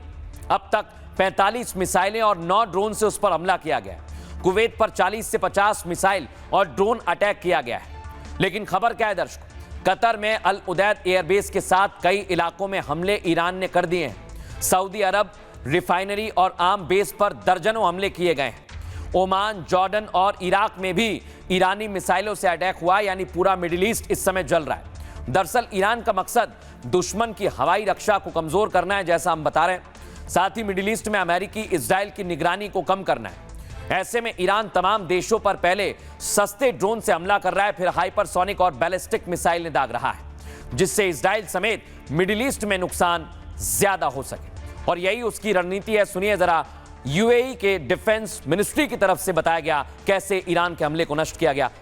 अब तक 45 मिसाइलें और 9 ड्रोन से उस पर हमला किया गया है। कुवैत पर 40 से 50 मिसाइल और ड्रोन अटैक किया गया है। लेकिन खबर क्या है दर्शकों, कतर में अल उदैद एयरबेस के साथ कई इलाकों में हमले ईरान ने कर दिए हैं। सऊदी अरब रिफाइनरी और आम बेस पर दर्जनों हमले किए गए हैं। ओमान, जॉर्डन और इराक में भी ईरानी मिसाइलों से अटैक हुआ, यानी पूरा मिडिल ईस्ट इस समय जल रहा है। दरअसल ईरान का मकसद दुश्मन की हवाई रक्षा को कमजोर करना है, जैसा हम बता रहे हैं। साथ ही मिडिल ईस्ट में अमेरिकी इजराइल की निगरानी को कम करना है। ऐसे में ईरान तमाम देशों पर पहले सस्ते ड्रोन से हमला कर रहा है, फिर हाइपरसोनिक और बैलिस्टिक मिसाइल दाग रहा है, जिससे इजराइल समेत मिडिल ईस्ट में नुकसान ज्यादा हो सके। और यही उसकी रणनीति है। सुनिए जरा, यूएई के डिफेंस मिनिस्ट्री की तरफ से बताया गया कैसे ईरान के हमले को नष्ट किया गया।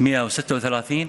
136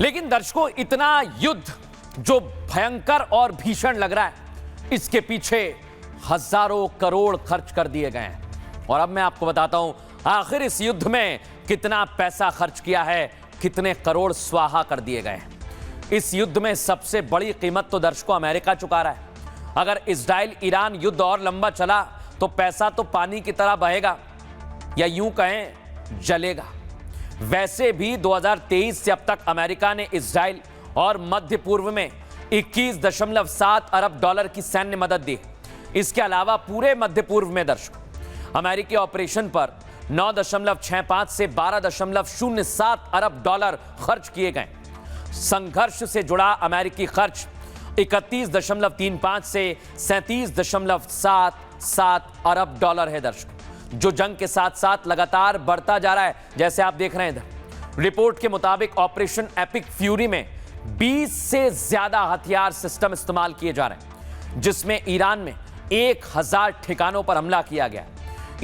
लेकिन दर्शकों, इतना युद्ध जो भयंकर और भीषण लग रहा है, इसके पीछे हजारों करोड़ खर्च कर दिए गए हैं। और अब मैं आपको बताता हूं आखिर इस युद्ध में कितना पैसा खर्च किया है, कितने करोड़ स्वाहा कर दिए गए हैं। इस युद्ध में सबसे बड़ी कीमत तो दर्शकों अमेरिका चुका रहा है। अगर इजराइल ईरान युद्ध और लंबा चला तो पैसा तो पानी की तरह बहेगा, या यूं कहें जलेगा। वैसे भी 2023 से अब तक अमेरिका ने इजराइल और मध्य पूर्व में 21.7 अरब डॉलर की सैन्य मदद दी। इसके अलावा पूरे मध्य पूर्व में दर्शकों अमेरिकी ऑपरेशन पर 9.65 से 12.07 अरब डॉलर खर्च किए गए। संघर्ष से जुड़ा अमेरिकी खर्च 31.35 से 37.77 अरब डॉलर है दर्शकों, जो जंग के साथ साथ लगातार बढ़ता जा रहा है। जैसे आप देख रहे हैं इधर रिपोर्ट के मुताबिक ऑपरेशन एपिक फ्यूरी में 20 से ज्यादा हथियार सिस्टम इस्तेमाल किए जा रहे हैं, जिसमें ईरान में 1000 ठिकानों पर हमला किया गया।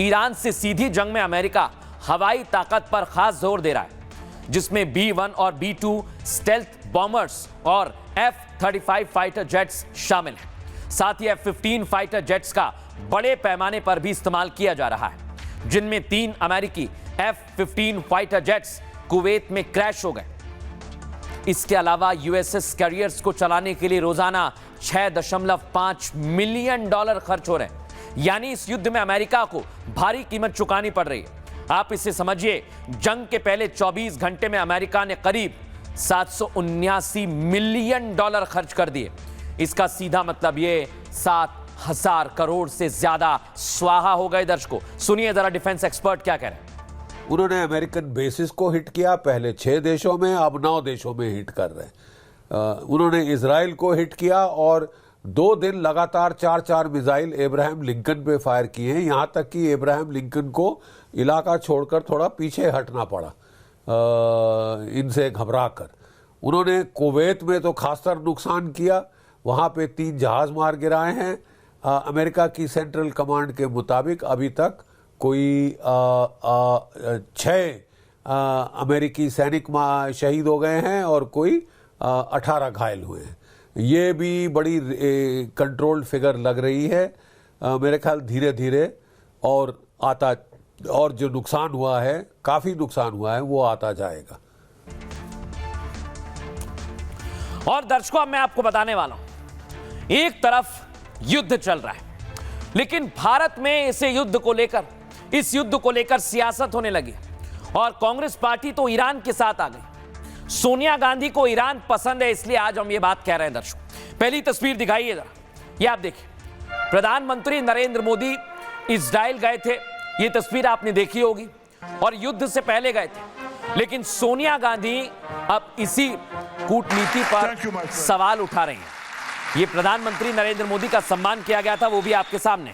ईरान से सीधी जंग में अमेरिका हवाई ताकत पर खास जोर दे रहा है, जिसमें B-1 और B-2 स्टेल्थ बॉम्बर्स और F-35 फाइटर जेट्स शामिल हैं। साथ ही F-15 फाइटर जेट्स का बड़े पैमाने पर भी इस्तेमाल किया जा रहा है, जिनमें 3 अमेरिकी F-15 फाइटर जेट्स कुवैत में क्रैश हो गए। इसके अलावा USS कैरियर्स को चलाने के लिए रोजाना $6.5 मिलियन खर्च हो रहे हैं। यानी इस युद्ध में अमेरिका को भारी कीमत चुकानी पड़ रही है। आप इसे समझिए, जंग के पहले 24 घंटे में अमेरिका ने करीब $779 मिलियन खर्च कर दिए। इसका सीधा मतलब ये 7,000 करोड़ से ज्यादा स्वाहा हो गए। दर्शकों सुनिए जरा डिफेंस एक्सपर्ट क्या कह रहे हैं। उन्होंने अमेरिकन बेसिस को हिट किया, पहले 6 देशों में, अब 9 देशों में हिट कर रहे हैं। उन्होंने इजराइल को हिट किया और 2 दिन लगातार 4 मिसाइल एब्राहम लिंकन पे फायर किए हैं। यहां तक कि एब्राहम लिंकन को इलाका छोड़कर थोड़ा पीछे हटना पड़ा इनसे घबरा कर। उन्होंने कुवैत में तो खासतर नुकसान किया, वहां पे 3 जहाज मार गिराए हैं। अमेरिका की सेंट्रल कमांड के मुताबिक अभी तक कोई 6 अमेरिकी सैनिक शहीद हो गए हैं और कोई 18 घायल हुए हैं। ये भी बड़ी कंट्रोल्ड फिगर लग रही है। मेरे ख्याल धीरे धीरे और जो नुकसान हुआ है, काफी नुकसान हुआ है, वो आता जाएगा। और दर्शकों अब मैं आपको बताने वाला हूं, एक तरफ युद्ध चल रहा है, लेकिन भारत में इस युद्ध को लेकर सियासत होने लगी और कांग्रेस पार्टी तो ईरान के साथ आ गई। सोनिया गांधी को ईरान पसंद है, इसलिए आज हम ये बात कह रहे हैं। दर्शकों पहली तस्वीर दिखाइए जरा, ये आप देखिए। प्रधानमंत्री नरेंद्र मोदी इजराइल गए थे, ये तस्वीर आपने देखी होगी, और युद्ध से पहले गए थे। लेकिन सोनिया गांधी अब इसी कूटनीति पर सवाल उठा रही हैं। ये प्रधानमंत्री नरेंद्र मोदी का सम्मान किया गया था, वो भी आपके सामने।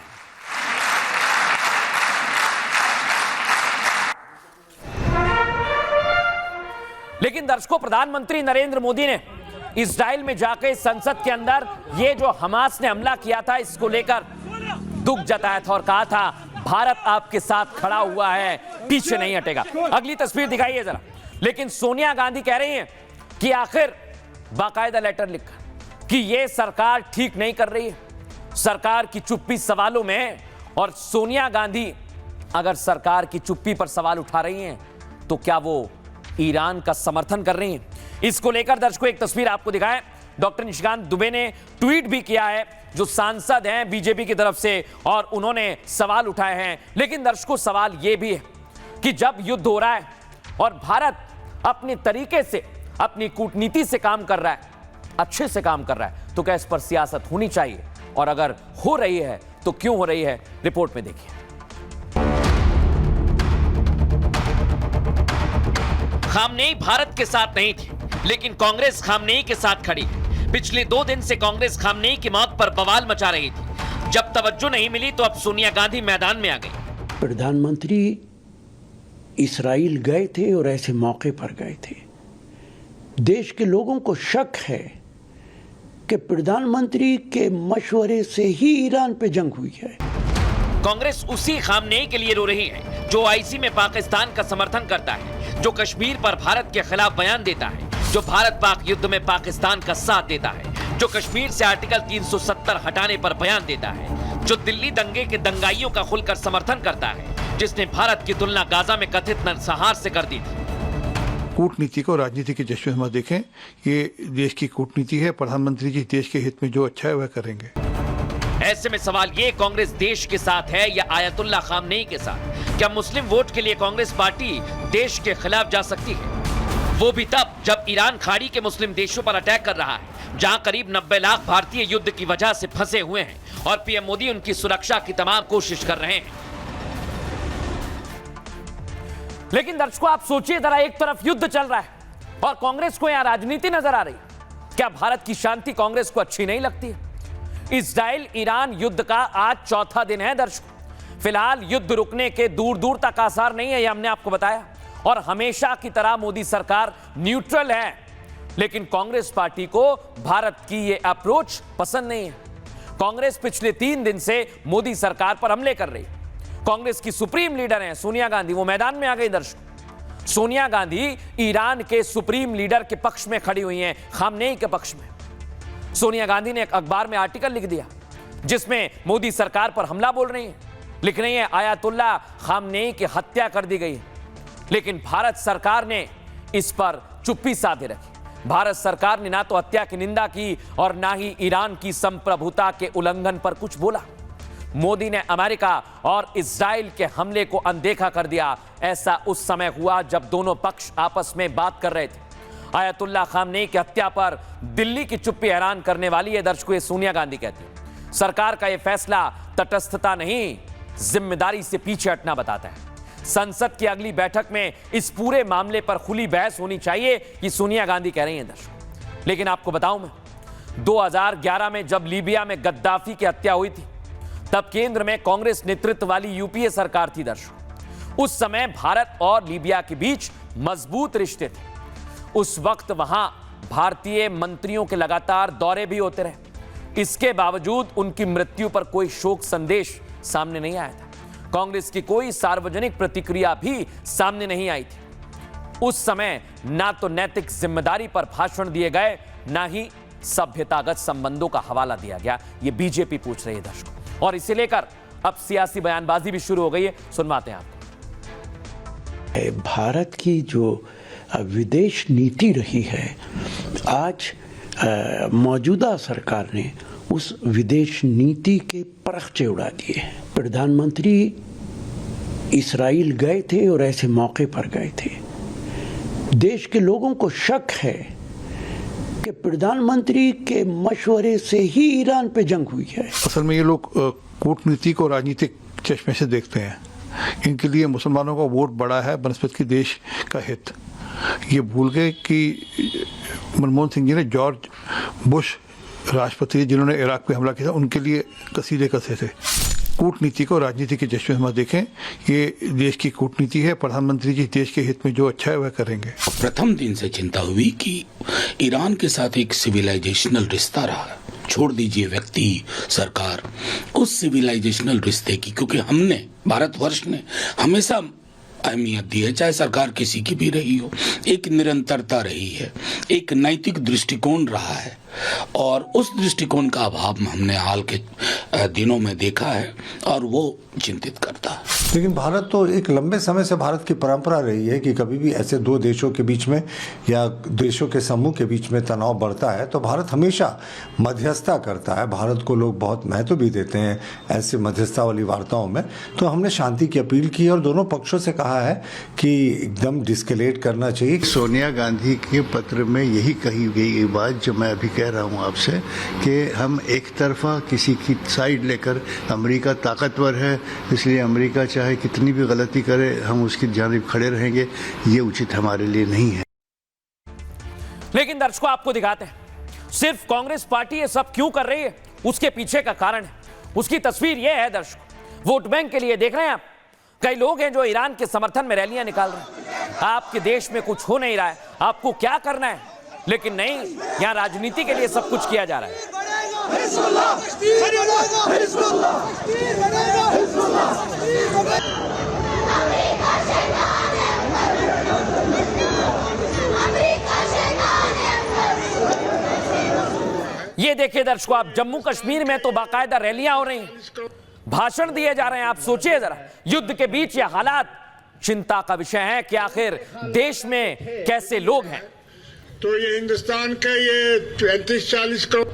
लेकिन दर्शकों, प्रधानमंत्री नरेंद्र मोदी ने इजराइल में जाकर संसद के अंदर ये जो हमास ने हमला किया था, इसको लेकर दुख जताया था और कहा था भारत आपके साथ खड़ा हुआ है, पीछे नहीं हटेगा। अगली तस्वीर दिखाइए जरा। लेकिन सोनिया गांधी कह रही हैं कि आखिर बाकायदा लेटर लिखकर कि ये सरकार ठीक नहीं कर रही है, सरकार की चुप्पी सवालों में है। और सोनिया गांधी अगर सरकार की चुप्पी पर सवाल उठा रही हैं, तो क्या वो ईरान का समर्थन कर रही हैं? इसको लेकर दर्शकों एक तस्वीर आपको दिखाएं। डॉक्टर निशिकांत दुबे ने ट्वीट भी किया है, जो सांसद हैं बीजेपी की तरफ से, और उन्होंने सवाल उठाए हैं। लेकिन दर्शकों सवाल यह भी है कि जब युद्ध हो रहा है और भारत अपने तरीके से, अपनी कूटनीति से काम कर रहा है, अच्छे से काम कर रहा है, तो क्या इस पर सियासत होनी चाहिए? और अगर हो रही है तो क्यों हो रही है? रिपोर्ट में देखिए। खामनेई भारत के साथ नहीं थी, लेकिन कांग्रेस खामनेई के साथ खड़ी। पिछले 2 दिन से कांग्रेस खामनेई की मौत पर बवाल मचा रही थी। जब तवज्जो नहीं मिली तो अब सोनिया गांधी मैदान में आ गई। प्रधानमंत्री इस्राइल गए थे और ऐसे मौके पर गए थे। देश के लोगों को शक है कि प्रधानमंत्री के मशवरे से ही ईरान पे जंग हुई है। कांग्रेस उसी खामनेई के लिए रो रही है जो आईसी में पाकिस्तान का समर्थन करता है, जो कश्मीर पर भारत के खिलाफ बयान देता है, जो भारत पाक युद्ध में पाकिस्तान का साथ देता है, जो कश्मीर से आर्टिकल 370 हटाने पर बयान देता है, जो दिल्ली दंगे के दंगाइयों का खुलकर समर्थन करता है, जिसने भारत की तुलना गाजा में कथित नरसंहार से कर दी थी। कूटनीति को राजनीति के चश्मे से मत देखें, ये देश की कूटनीति है। प्रधानमंत्री जी देश के हित में जो अच्छा है वह करेंगे। ऐसे में सवाल ये, कांग्रेस देश के साथ है या आयतुल्ला खामनेई के साथ? क्या मुस्लिम वोट के लिए कांग्रेस पार्टी देश के खिलाफ जा सकती है? वो भी तब जब ईरान खाड़ी के मुस्लिम देशों पर अटैक कर रहा है, जहां करीब 90 लाख भारतीय युद्ध की वजह से फंसे हुए हैं और पीएम मोदी उनकी सुरक्षा की तमाम कोशिश कर रहे हैं। लेकिन दर्शकों, आप सोचिए जरा, एक तरफ युद्ध चल रहा है और कांग्रेस को यहां राजनीति नजर आ रही है। क्या भारत की शांति कांग्रेस को अच्छी नहीं लगती है? इजराइल ईरान युद्ध का आज चौथा दिन है दर्शकों। फिलहाल युद्ध रुकने के दूर दूर तक आसार नहीं है, यह हमने आपको बताया, और हमेशा की तरह मोदी सरकार न्यूट्रल है। लेकिन कांग्रेस पार्टी को भारत की यह अप्रोच पसंद नहीं है। कांग्रेस पिछले 3 दिन से मोदी सरकार पर हमले कर रही है। कांग्रेस की सुप्रीम लीडर हैं सोनिया गांधी, वो मैदान में आ गई दर्शकों। सोनिया गांधी ईरान के सुप्रीम लीडर के पक्ष में खड़ी हुई हैं, खामनेई के पक्ष में। सोनिया गांधी ने एक अखबार में आर्टिकल लिख दिया जिसमें मोदी सरकार पर हमला बोल रही है, लिख रही है आयतुल्ला खामनेई की हत्या कर दी गई है। लेकिन भारत सरकार ने इस पर चुप्पी साधे रखी। भारत सरकार ने ना तो हत्या की निंदा की और ना ही ईरान की संप्रभुता के उल्लंघन पर कुछ बोला। मोदी ने अमेरिका और इजराइल के हमले को अनदेखा कर दिया। ऐसा उस समय हुआ जब दोनों पक्ष आपस में बात कर रहे थे। आयतुल्ला खामनेई की हत्या पर दिल्ली की चुप्पी हैरान करने वाली है दर्शकों, सोनिया गांधी कहती है। सरकार का यह फैसला तटस्थता नहीं, जिम्मेदारी से पीछे हटना बताता है। संसद की अगली बैठक में इस पूरे मामले पर खुली बहस होनी चाहिए, ये सोनिया गांधी कह रही हैं दर्शकों। लेकिन आपको बताऊं मैं, 2011 में जब लीबिया में गद्दाफी की हत्या हुई थी, तब केंद्र में कांग्रेस नेतृत्व वाली यूपीए सरकार थी दर्शकों। उस समय भारत और लीबिया के बीच मजबूत रिश्ते थे। उस वक्त वहां भारतीय मंत्रियों के लगातार दौरे भी होते रहे। इसके बावजूद उनकी मृत्यु पर कोई शोक संदेश सामने नहीं आया था। कांग्रेस की कोई सार्वजनिक प्रतिक्रिया भी सामने नहीं आई थी। उस समय ना तो नैतिक जिम्मेदारी पर भाषण दिए गए, ना ही सभ्यतागत संबंधों का हवाला दिया गया। ये बीजेपी पूछ रही है दर्शकों, और इसे लेकर अब सियासी बयानबाजी भी शुरू हो गई है। सुनवाते हैं आपको। भारत की जो विदेश नीति रही है, आज मौजूदा सरकार ने उस विदेश नीति के परखचे उड़ा दिए। प्रधानमंत्री इस्राइल गए थे और ऐसे मौके पर गए थे। देश के लोगों को शक है कि प्रधानमंत्री के मशवरे से ही ईरान पे जंग हुई है। असल में ये लोग कूटनीति को राजनीतिक चश्मे से देखते हैं। इनके लिए मुसलमानों का वोट बड़ा है बनस्पत की देश का हित। ये भूल गए कि मनमोहन सिंह जी ने जॉर्ज बुश राष्ट्रपति जिन्होंने इराक पे हमला किया, उनके लिए कसीदे कसे थे। कूटनीति को राजनीति के चश्मे से मत देखें, ये देश की कूटनीति है। प्रधानमंत्री जी देश के हित में जो अच्छा है वह करेंगे। प्रथम दिन से चिंता हुई कि ईरान के साथ एक सिविलाइजेशनल रिश्ता रहा। छोड़ दीजिए व्यक्ति, सरकार, उस सिविलाइजेशनल रिश्ते की, क्योंकि हमने, भारतवर्ष ने हमेशा अहमियत दी है, चाहे सरकार किसी की भी रही हो। एक निरंतरता रही है, एक नैतिक दृष्टिकोण रहा है, और उस दृष्टिकोण का अभाव हमने हाल के दिनों में देखा है, और वो चिंतित करता है। लेकिन भारत तो एक लंबे समय से भारत की परंपरा रही है कि कभी भी ऐसे दो देशों के बीच में या देशों के समूह के बीच में तनाव बढ़ता है तो भारत हमेशा मध्यस्थता करता है। भारत को लोग बहुत महत्व भी देते हैं ऐसे मध्यस्थता वाली वार्ताओं में। तो हमने शांति की अपील की और दोनों पक्षों से कहा है कि एकदम डिस्केलेट करना चाहिए। सोनिया गांधी के पत्र में यही कही गई बात जो मैं अभी कह रहा हूं आपसे, कि हम एक तरफा किसी की साइड लेकर, अमेरिका ताकतवर है इसलिए अमेरिका चाहे कितनी भी गलती करे हम उसकी जानिब खड़े रहेंगे, ये उचित हमारे लिए नहीं है। लेकिन दर्शकों, आपको दिखाते हैं सिर्फ कांग्रेस पार्टी ये सब क्यों कर रही है, उसके पीछे का कारण है। उसकी तस्वीर ये है दर्शकों, वोट बैंक के लिए देख रहे हैं आप, कई लोग हैं जो ईरान के समर्थन में रैलियां निकाल रहे हैं। आपके देश में कुछ हो नहीं रहा है, आपको क्या करना है? लेकिन नहीं, यहां राजनीति के लिए सब कुछ किया जा रहा है। ये देखिए दर्शकों, आप जम्मू कश्मीर में तो बाकायदा रैलियां हो रही हैं, भाषण दिए जा रहे हैं। आप सोचिए जरा, युद्ध के बीच ये हालात चिंता का विषय है कि आखिर देश में कैसे लोग हैं। तो ये हिंदुस्तान के ये 35-40 करोड़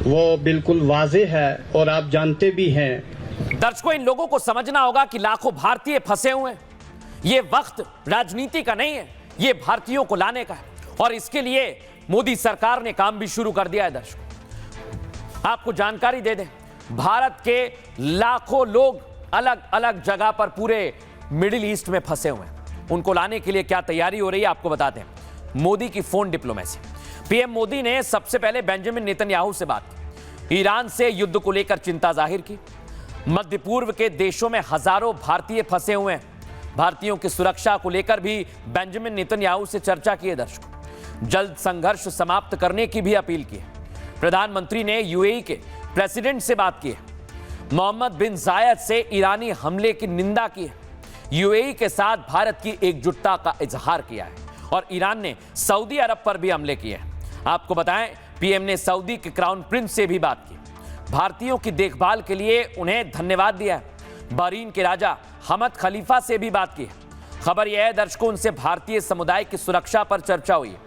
वो बिल्कुल वाजे है और आप जानते भी हैं। दर्शकों, इन लोगों को समझना होगा कि लाखों भारतीय फंसे हुए हैं। ये वक्त राजनीति का नहीं है, ये भारतीयों को लाने का है, और इसके लिए मोदी सरकार ने काम भी शुरू कर दिया है। दर्शकों, आपको जानकारी दे दें, भारत के लाखों लोग अलग अलग जगह पर पूरे मिडिल ईस्ट में फंसे हुए हैं। उनको लाने के लिए क्या तैयारी हो रही है आपको बताते हैं। मोदी की फोन डिप्लोमेसी। पीएम मोदी ने सबसे पहले बेंजामिन नेतन्याहू से बात की, ईरान से युद्ध को लेकर चिंता जाहिर की। मध्य पूर्व के देशों में हजारों भारतीय फंसे हुए हैं, भारतीयों की सुरक्षा को लेकर भी बेंजामिन नेतन्याहू से चर्चा की है। दर्शकों, जल्द संघर्ष समाप्त करने की भी अपील की है। प्रधानमंत्री ने यूएई के प्रेसिडेंट से बात की है। मोहम्मद बिन जायद से ईरानी हमले की निंदा की है। यूएई के साथ भारत की एकजुटता का इजहार किया है, और ईरान ने सऊदी अरब पर भी हमले किए हैं। आपको बताएं, पीएम ने सऊदी के क्राउन प्रिंस से भी बात की, भारतीयों की देखभाल के लिए उन्हें धन्यवाद दिया है। बहरीन के राजा हमद खलीफा से भी बात की है। खबर यह है दर्शकों, उनसे भारतीय समुदाय की सुरक्षा पर चर्चा हुई है।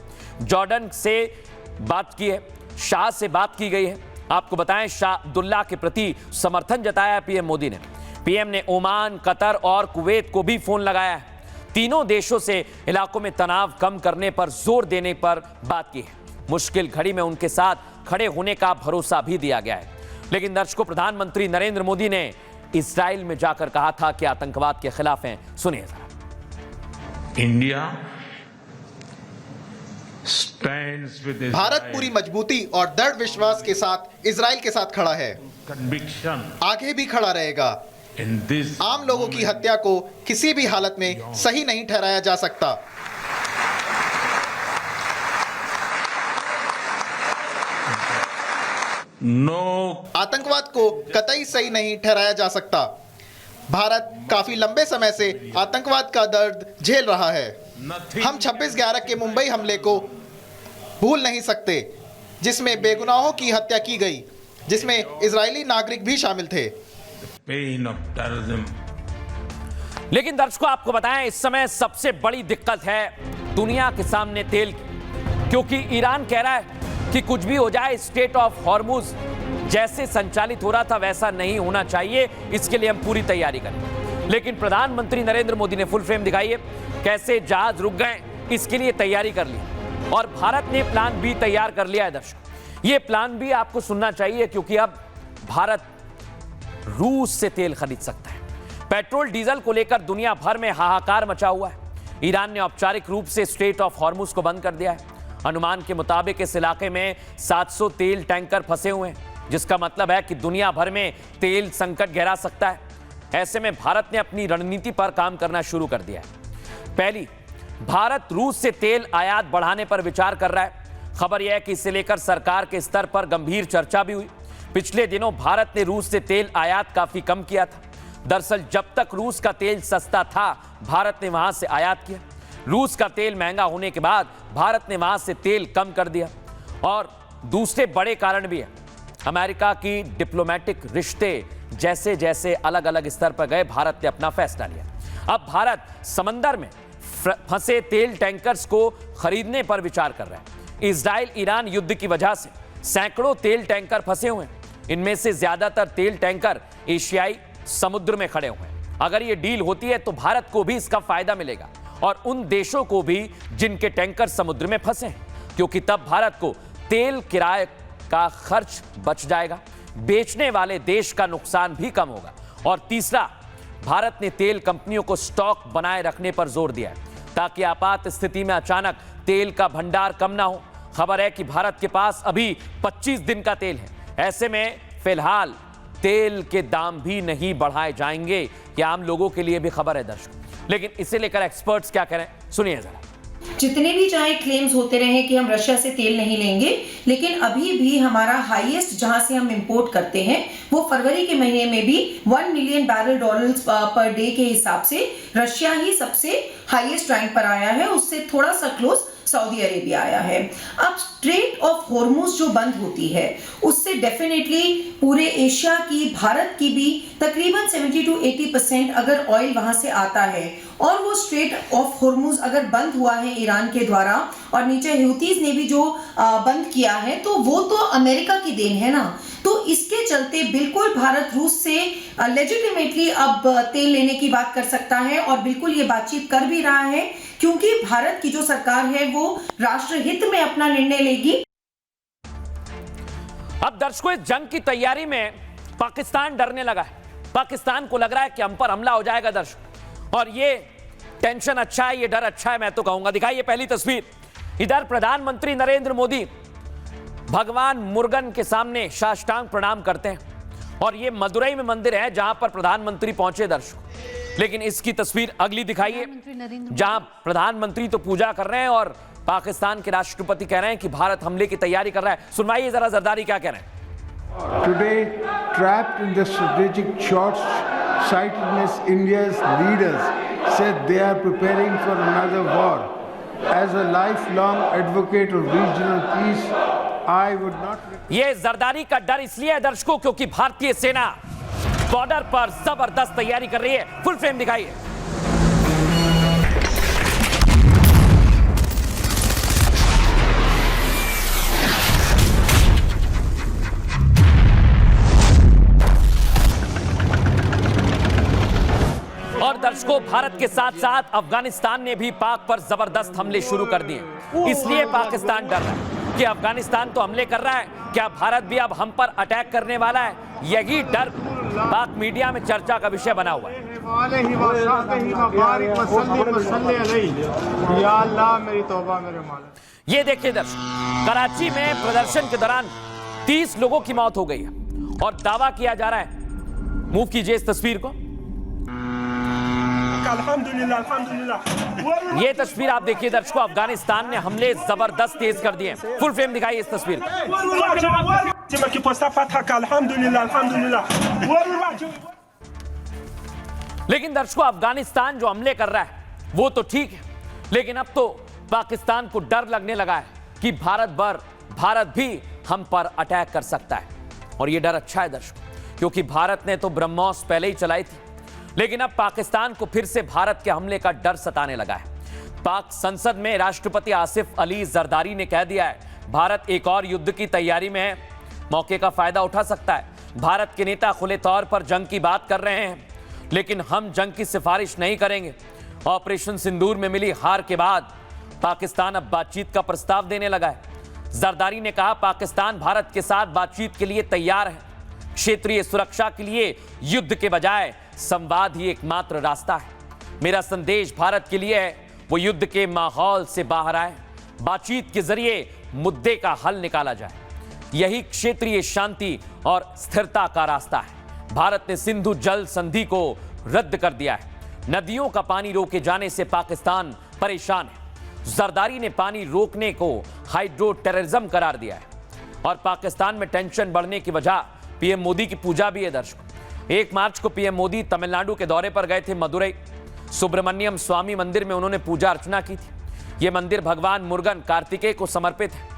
जॉर्डन से बात की है, शाह से बात की गई है। आपको बताएं, शाह अब्दुल्ला के प्रति समर्थन जताया है पीएम मोदी ने। पीएम ने ओमान, कतर और कुवैत को भी फोन लगाया है। तीनों देशों से इलाकों में तनाव कम करने पर जोर देने पर बात की है। मुश्किल घड़ी में उनके साथ खड़े होने का भरोसा भी दिया गया है। लेकिन दर्शकों, प्रधानमंत्री नरेंद्र मोदी ने इस्राइल में जाकर कहा था कि आतंकवाद के खिलाफ हैं। सुनिए जरा। इंडिया भारत पूरी मजबूती और दृढ़ विश्वास के साथ इजराइल के साथ खड़ा है, आगे भी खड़ा रहेगा। आम लोगों की हत्या को किसी भी हालत में सही नहीं ठहराया जा सकता। आतंकवाद को कतई सही नहीं ठहराया जा सकता। भारत काफी लंबे समय से आतंकवाद का दर्द झेल रहा है। हम 26/11 के मुंबई हमले को भूल नहीं सकते, जिसमें बेगुनाहों की हत्या की गई, जिसमें इजरायली नागरिक भी शामिल थे। लेकिन दर्शकों, आपको बताएं, इस समय सबसे बड़ी दिक्कत है दुनिया के सामने तेल की, क्योंकि ईरान कह रहा है कि कुछ भी हो जाए, स्ट्रेट ऑफ हॉर्मुज जैसे संचालित हो रहा था वैसा नहीं होना चाहिए, इसके लिए हम पूरी तैयारी करें। लेकिन प्रधानमंत्री नरेंद्र मोदी ने फुल फ्रेम दिखाई है, कैसे जहाज रुक गए, इसके लिए तैयारी कर ली, और भारत ने प्लान बी तैयार कर लिया है। दर्शकों, ये प्लान बी आपको सुनना चाहिए, क्योंकि अब भारत रूस से तेल खरीद सकता है। पेट्रोल डीजल को लेकर दुनिया भर में हाहाकार मचा हुआ है। ईरान ने औपचारिक रूप से स्ट्रेट ऑफ हॉर्मुज को बंद कर दिया है। अनुमान के मुताबिक इस इलाके में 700 तेल टैंकर फंसे हुए हैं, जिसका मतलब है कि दुनिया भर में तेल संकट गहरा सकता है। ऐसे में भारत ने अपनी रणनीति पर काम करना शुरू कर दिया है। पहली, भारत रूस से तेल आयात बढ़ाने पर विचार कर रहा है। खबर यह है कि इसे लेकर सरकार के स्तर पर गंभीर चर्चा भी हुई। पिछले दिनों भारत ने रूस से तेल आयात काफी कम किया था। दरअसल जब तक रूस का तेल सस्ता था, भारत ने वहां से आयात किया। रूस का तेल महंगा होने के बाद भारत ने वहां से तेल कम कर दिया। और दूसरे बड़े कारण भी है, अमेरिका की डिप्लोमेटिक रिश्ते जैसे जैसे अलग अलग स्तर पर गए, भारत ने अपना फैसला लिया। अब भारत समंदर में फंसे तेल टैंकर्स को खरीदने पर विचार कर रहा है। इजराइल ईरान युद्ध की वजह से सैकड़ों तेल टैंकर फंसे हुए हैं। इनमें से ज्यादातर तेल टैंकर एशियाई समुद्र में खड़े हुए हैं। अगर यह डील होती है तो भारत को भी इसका फायदा मिलेगा, और उन देशों को भी जिनके टैंकर समुद्र में फंसे हैं, क्योंकि तब भारत को तेल किराए का खर्च बच जाएगा, बेचने वाले देश का नुकसान भी कम होगा। और तीसरा, भारत ने तेल कंपनियों को स्टॉक बनाए रखने पर जोर दिया है, ताकि आपात स्थिति में अचानक तेल का भंडार कम ना हो। खबर है कि भारत के पास अभी 25 दिन का तेल है। ऐसे में फिलहाल तेल के दाम भी नहीं बढ़ाए जाएंगे। यह आम लोगों के लिए भी खबर है दर्शकों, लेकिन इसे लेकर एक्सपर्ट्स क्या कह रहे हैं, सुनिए जरा। जितने भी चाहे क्लेम्स होते रहे कि हम रशिया से तेल नहीं लेंगे, लेकिन अभी भी हमारा हाईएस्ट जहां से हम इंपोर्ट करते हैं वो फरवरी के महीने में भी 1 million barrel dollars per day के हिसाब से रशिया ही सबसे हाईएस्ट रैंक पर आया है। उससे थोड़ा सा क्लोज सऊदी अरेबिया आया है। अब स्ट्रेट ऑफ हॉर्मुज जो बंद होती है उससे डेफिनेटली पूरे एशिया की, भारत की भी तकरीबन 70 to 80% अगर ऑयल वहां से आता है और वो स्ट्रेट ऑफ हॉर्मुज अगर बंद हुआ है ईरान के द्वारा और नीचे ह्यूतीज ने भी जो बंद किया है तो वो तो अमेरिका की देन है ना। तो इसके चलते बिल्कुल भारत रूस से लेजिटिमेटली अब तेल लेने की बात कर सकता है और बिल्कुल ये बातचीत कर भी रहा है, क्योंकि भारत की जो सरकार है वो राष्ट्रहित में अपना निर्णय लेगी। अब दर्शकों, इस जंग की तैयारी में पाकिस्तान डरने लगा है। पाकिस्तान को लग रहा है कि हम पर हमला हो जाएगा दर्शक, और ये टेंशन अच्छा है, ये डर अच्छा है, मैं तो कहूंगा। दिखाइए पहली तस्वीर। इधर प्रधानमंत्री नरेंद्र मोदी भगवान मुर्गन के सामने साष्टांग प्रणाम करते हैं, और ये मदुरई में मंदिर है जहां पर प्रधानमंत्री पहुंचे दर्शक। लेकिन इसकी तस्वीर अगली दिखाइए, जहां प्रधानमंत्री तो पूजा कर रहे हैं और पाकिस्तान के राष्ट्रपति कह रहे हैं कि भारत हमले की तैयारी कर रहा है। सुनवाइए जरा जरदारी क्या कह रहे हैं। Today, trapped in the strategic short-sightedness, India's leaders said they are preparing for another war. As a lifelong advocate of regional peace, I would not. ये जरदारी का डर इसलिए है दर्शकों क्योंकि भारतीय सेना बॉर्डर पर जबरदस्त तैयारी कर रही है। फुल फ्रेम दिखाइए। और दर्शकों, भारत के साथ साथ अफगानिस्तान ने भी पाक पर जबरदस्त हमले शुरू कर दिए। इसलिए पाकिस्तान डर रहा है कि अफगानिस्तान तो हमले कर रहा है, क्या भारत भी अब हम पर अटैक करने वाला है। यही डर पाक मीडिया में चर्चा का विषय बना हुआ है। ये देखिए दर्शक, कराची में प्रदर्शन के दौरान 30 लोगों की मौत हो गई है और दावा किया जा रहा है। मूव कीजिए इस तस्वीर को। ये तस्वीर आप देखिए दर्शकों, अफगानिस्तान ने हमले जबरदस्त तेज कर दिए। फुल फ्रेम दिखाइए इस तस्वीर को। लेकिन दर्शकों, अफगानिस्तान जो हमले कर रहा है वो तो ठीक है, लेकिन अब तो पाकिस्तान को डर लगने लगा है कि भारत भी हम पर अटैक कर सकता है। और ये डर अच्छा है दर्शकों, क्योंकि भारत ने तो ब्रह्मोस पहले ही चलाई थी, लेकिन अब पाकिस्तान को फिर से भारत के हमले का डर सताने लगा है। पाक संसद में राष्ट्रपति आसिफ अली जरदारी ने कह दिया है भारत एक और युद्ध की तैयारी में है, मौके का फायदा उठा सकता है। भारत के नेता खुले तौर पर जंग की बात कर रहे हैं, लेकिन हम जंग की सिफारिश नहीं करेंगे। ऑपरेशन सिंदूर में मिली हार के बाद पाकिस्तान अब बातचीत का प्रस्ताव देने लगा है। जरदारी ने कहा पाकिस्तान भारत के साथ बातचीत के लिए तैयार है। क्षेत्रीय सुरक्षा के लिए युद्ध के बजाय संवाद ही एकमात्र रास्ता है। मेरा संदेश भारत के लिए है, वो युद्ध के माहौल से बाहर आए, बातचीत के जरिए मुद्दे का हल निकाला जाए। यही क्षेत्रीय शांति और स्थिरता का रास्ता है। भारत ने सिंधु जल संधि को रद्द कर दिया है। नदियों का पानी रोके जाने से पाकिस्तान परेशान है। जरदारी ने पानी रोकने को हाइड्रो टेररिज्म करार दिया है। और पाकिस्तान में टेंशन बढ़ने की वजह पीएम मोदी की पूजा भी है दर्शकों। 1 मार्च को पीएम मोदी तमिलनाडु के दौरे पर गए थे। मदुरई सुब्रमण्यम स्वामी मंदिर में उन्होंने पूजा अर्चना की थी। यह मंदिर भगवान मुर्गन कार्तिकेय को समर्पित है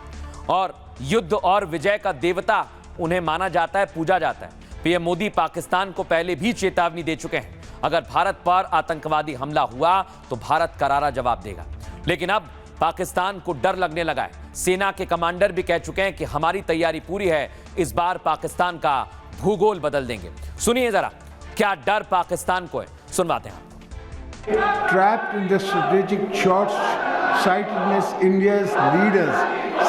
और युद्ध और विजय का देवता उन्हें माना जाता है, पूजा जाता है। पीएम मोदी पाकिस्तान को पहले भी चेतावनी दे चुके हैं, अगर भारत पर आतंकवादी हमला हुआ तो भारत करारा जवाब देगा। लेकिन अब पाकिस्तान को डर लगने लगा है। सेना के कमांडर भी कह चुके हैं कि हमारी तैयारी पूरी है, इस बार पाकिस्तान का भूगोल बदल देंगे। सुनिए जरा क्या डर पाकिस्तान को है, सुनवाते हैं। Trapped in the strategic short-sightedness, India's leaders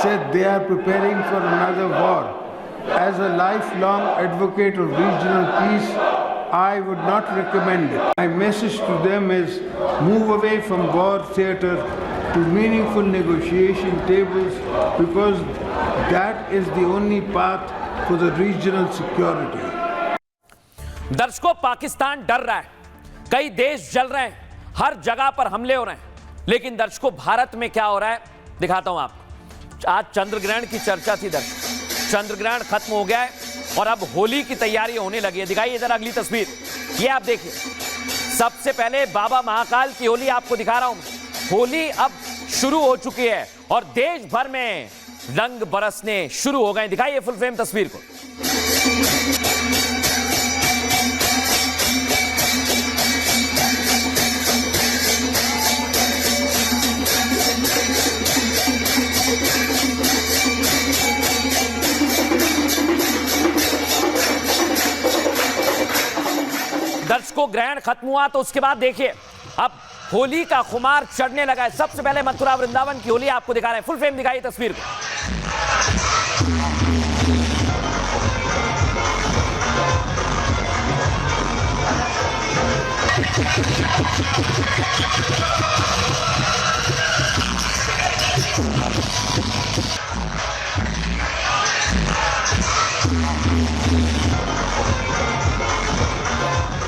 said they are preparing for another war. As a lifelong advocate of regional peace, I would not recommend it. My message to them is move away from war theater to meaningful negotiation tables, because that is the only path for the regional security. दर्शकों, पाकिस्तान डर रहा है, कई देश जल रहे हैं, हर जगह पर हमले हो रहे हैं। लेकिन दर्शकों, भारत में क्या हो रहा है दिखाता हूं आपको। आज चंद्र ग्रहण की चर्चा थी दर्शकों, चंद्र ग्रहण खत्म हो गया है और अब होली की तैयारी होने लगी है। दिखाइए जरा अगली तस्वीर, ये आप देखिए। सबसे पहले बाबा महाकाल की होली आपको दिखा रहा हूं। होली अब शुरू हो चुकी है और देश भर में रंग बरसने शुरू हो गए। दिखाइए फुल फ्रेम तस्वीर को। दर्शकों, ग्रहण खत्म हुआ तो उसके बाद देखिए अब होली का खुमार चढ़ने लगा है। सबसे पहले मथुरा वृंदावन की होली आपको दिखा रहे हैं। फुल फ्रेम दिखाइए तस्वीर को।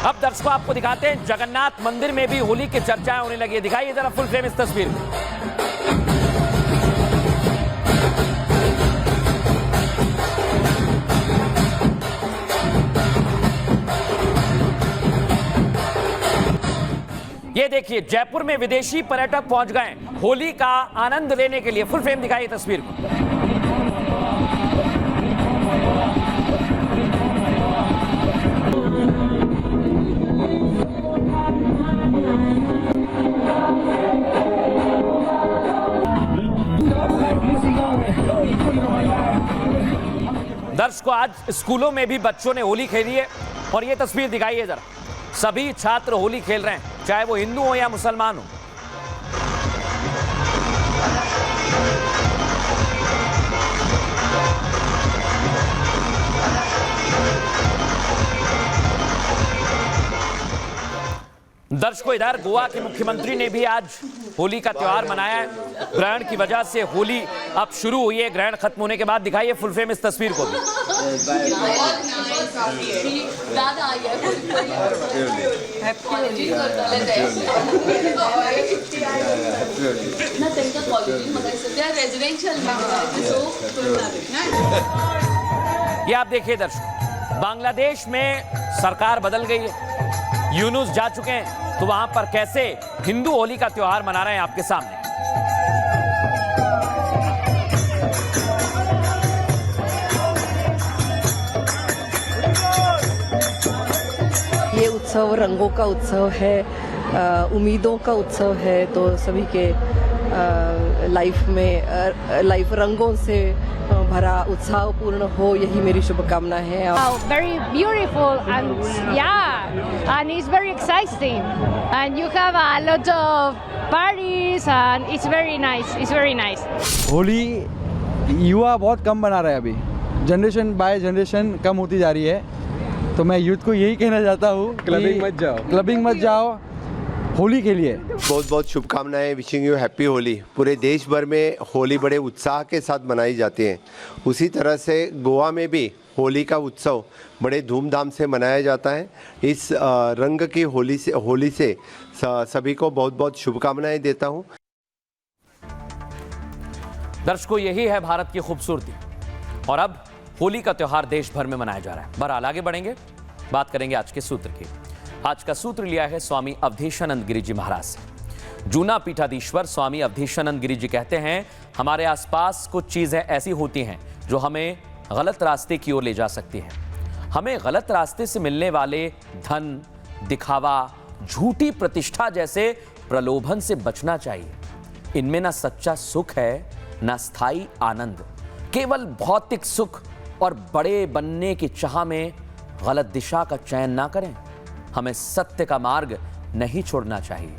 अब दर्शकों आपको दिखाते हैं जगन्नाथ मंदिर में भी होली की चर्चाएं होने लगी है। दिखाइए जरा फुल फ्रेम इस तस्वीर में। ये देखिए, जयपुर में विदेशी पर्यटक पहुंच गए होली का आनंद लेने के लिए। फुल फ्रेम दिखाइए तस्वीर को। दर्शकों, आज स्कूलों में भी बच्चों ने होली खेली है और ये तस्वीर दिखाइए जरा। सभी छात्र होली खेल रहे हैं, चाहे वो हिंदू हो या मुसलमान हो। दर्शकों, इधर गोवा के मुख्यमंत्री ने भी आज होली का त्योहार मनाया है। ग्रहण की वजह से होली अब शुरू हुई है, ग्रहण खत्म होने के बाद। दिखाइए फुल फ्रेम इस तस्वीर को भी। ये आप देखिए दर्शकों, बांग्लादेश में सरकार बदल गई है। यूनुस जा चुके हैं, तो वहां पर कैसे हिंदू होली का त्योहार मना रहे हैं आपके सामने। ये उत्सव रंगों का उत्सव है, उम्मीदों का उत्सव है। तो सभी के लाइफ रंगों से भरा उत्साहपूर्ण हो, यही मेरी शुभकामना है। Very beautiful and it's very exciting and you have a lot of parties and it's very nice. Holi युवा बहुत कम बना रहे हैं अभी, जनरेशन बाय जनरेशन कम होती जा रही है। तो मैं यूथ को यही कहना चाहता हूँ, क्लबिंग मत जाओ, होली के लिए बहुत बहुत शुभकामनाएं। Wishing you happy Holi. पूरे देश भर में होली बड़े उत्साह के साथ मनाई जाती है। उसी तरह से गोवा में भी होली का उत्सव बड़े धूमधाम से मनाया जाता है। इस रंग की होली से सभी को बहुत बहुत शुभकामनाएं देता हूँ। दर्शकों, यही है भारत की खूबसूरती। और अब होली का त्योहार देश भर में मनाया जा रहा है। बहरहाल आगे बढ़ेंगे, बात करेंगे आज के सूत्र की। आज का सूत्र लिया है स्वामी अवधेशानंद गिरी जी महाराज से। जूना पीठाधीश्वर स्वामी अवधेशानंद गिरी जी कहते हैं, हमारे आसपास कुछ चीजें ऐसी होती हैं जो हमें गलत रास्ते की ओर ले जा सकती हैं। हमें गलत रास्ते से मिलने वाले धन, दिखावा, झूठी प्रतिष्ठा जैसे प्रलोभन से बचना चाहिए। इनमें ना सच्चा सुख है, ना स्थायी आनंद। केवल भौतिक सुख और बड़े बनने की चाह में गलत दिशा का चयन ना करें। हमें सत्य का मार्ग नहीं छोड़ना चाहिए।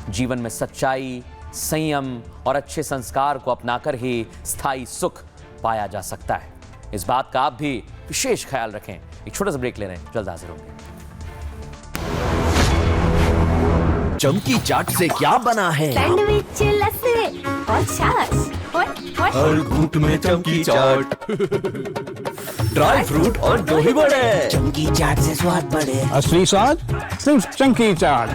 जीवन में सच्चाई, संयम और अच्छे संस्कार को अपनाकर ही स्थायी सुख पाया जा सकता है। इस बात का आप भी विशेष ख्याल रखें। एक छोटा सा ब्रेक ले रहे हैं, जल्द हाजिर होंगे। चमकी चाट से क्या बना है? सैंडविच, लस्सी और छाछ हर घूंट में चमकी चाट। ड्राई फ्रूट और दही बड़े, चमकी चाट से स्वाद बढ़े। असली स्वाद सिर्फ चमकी चाट।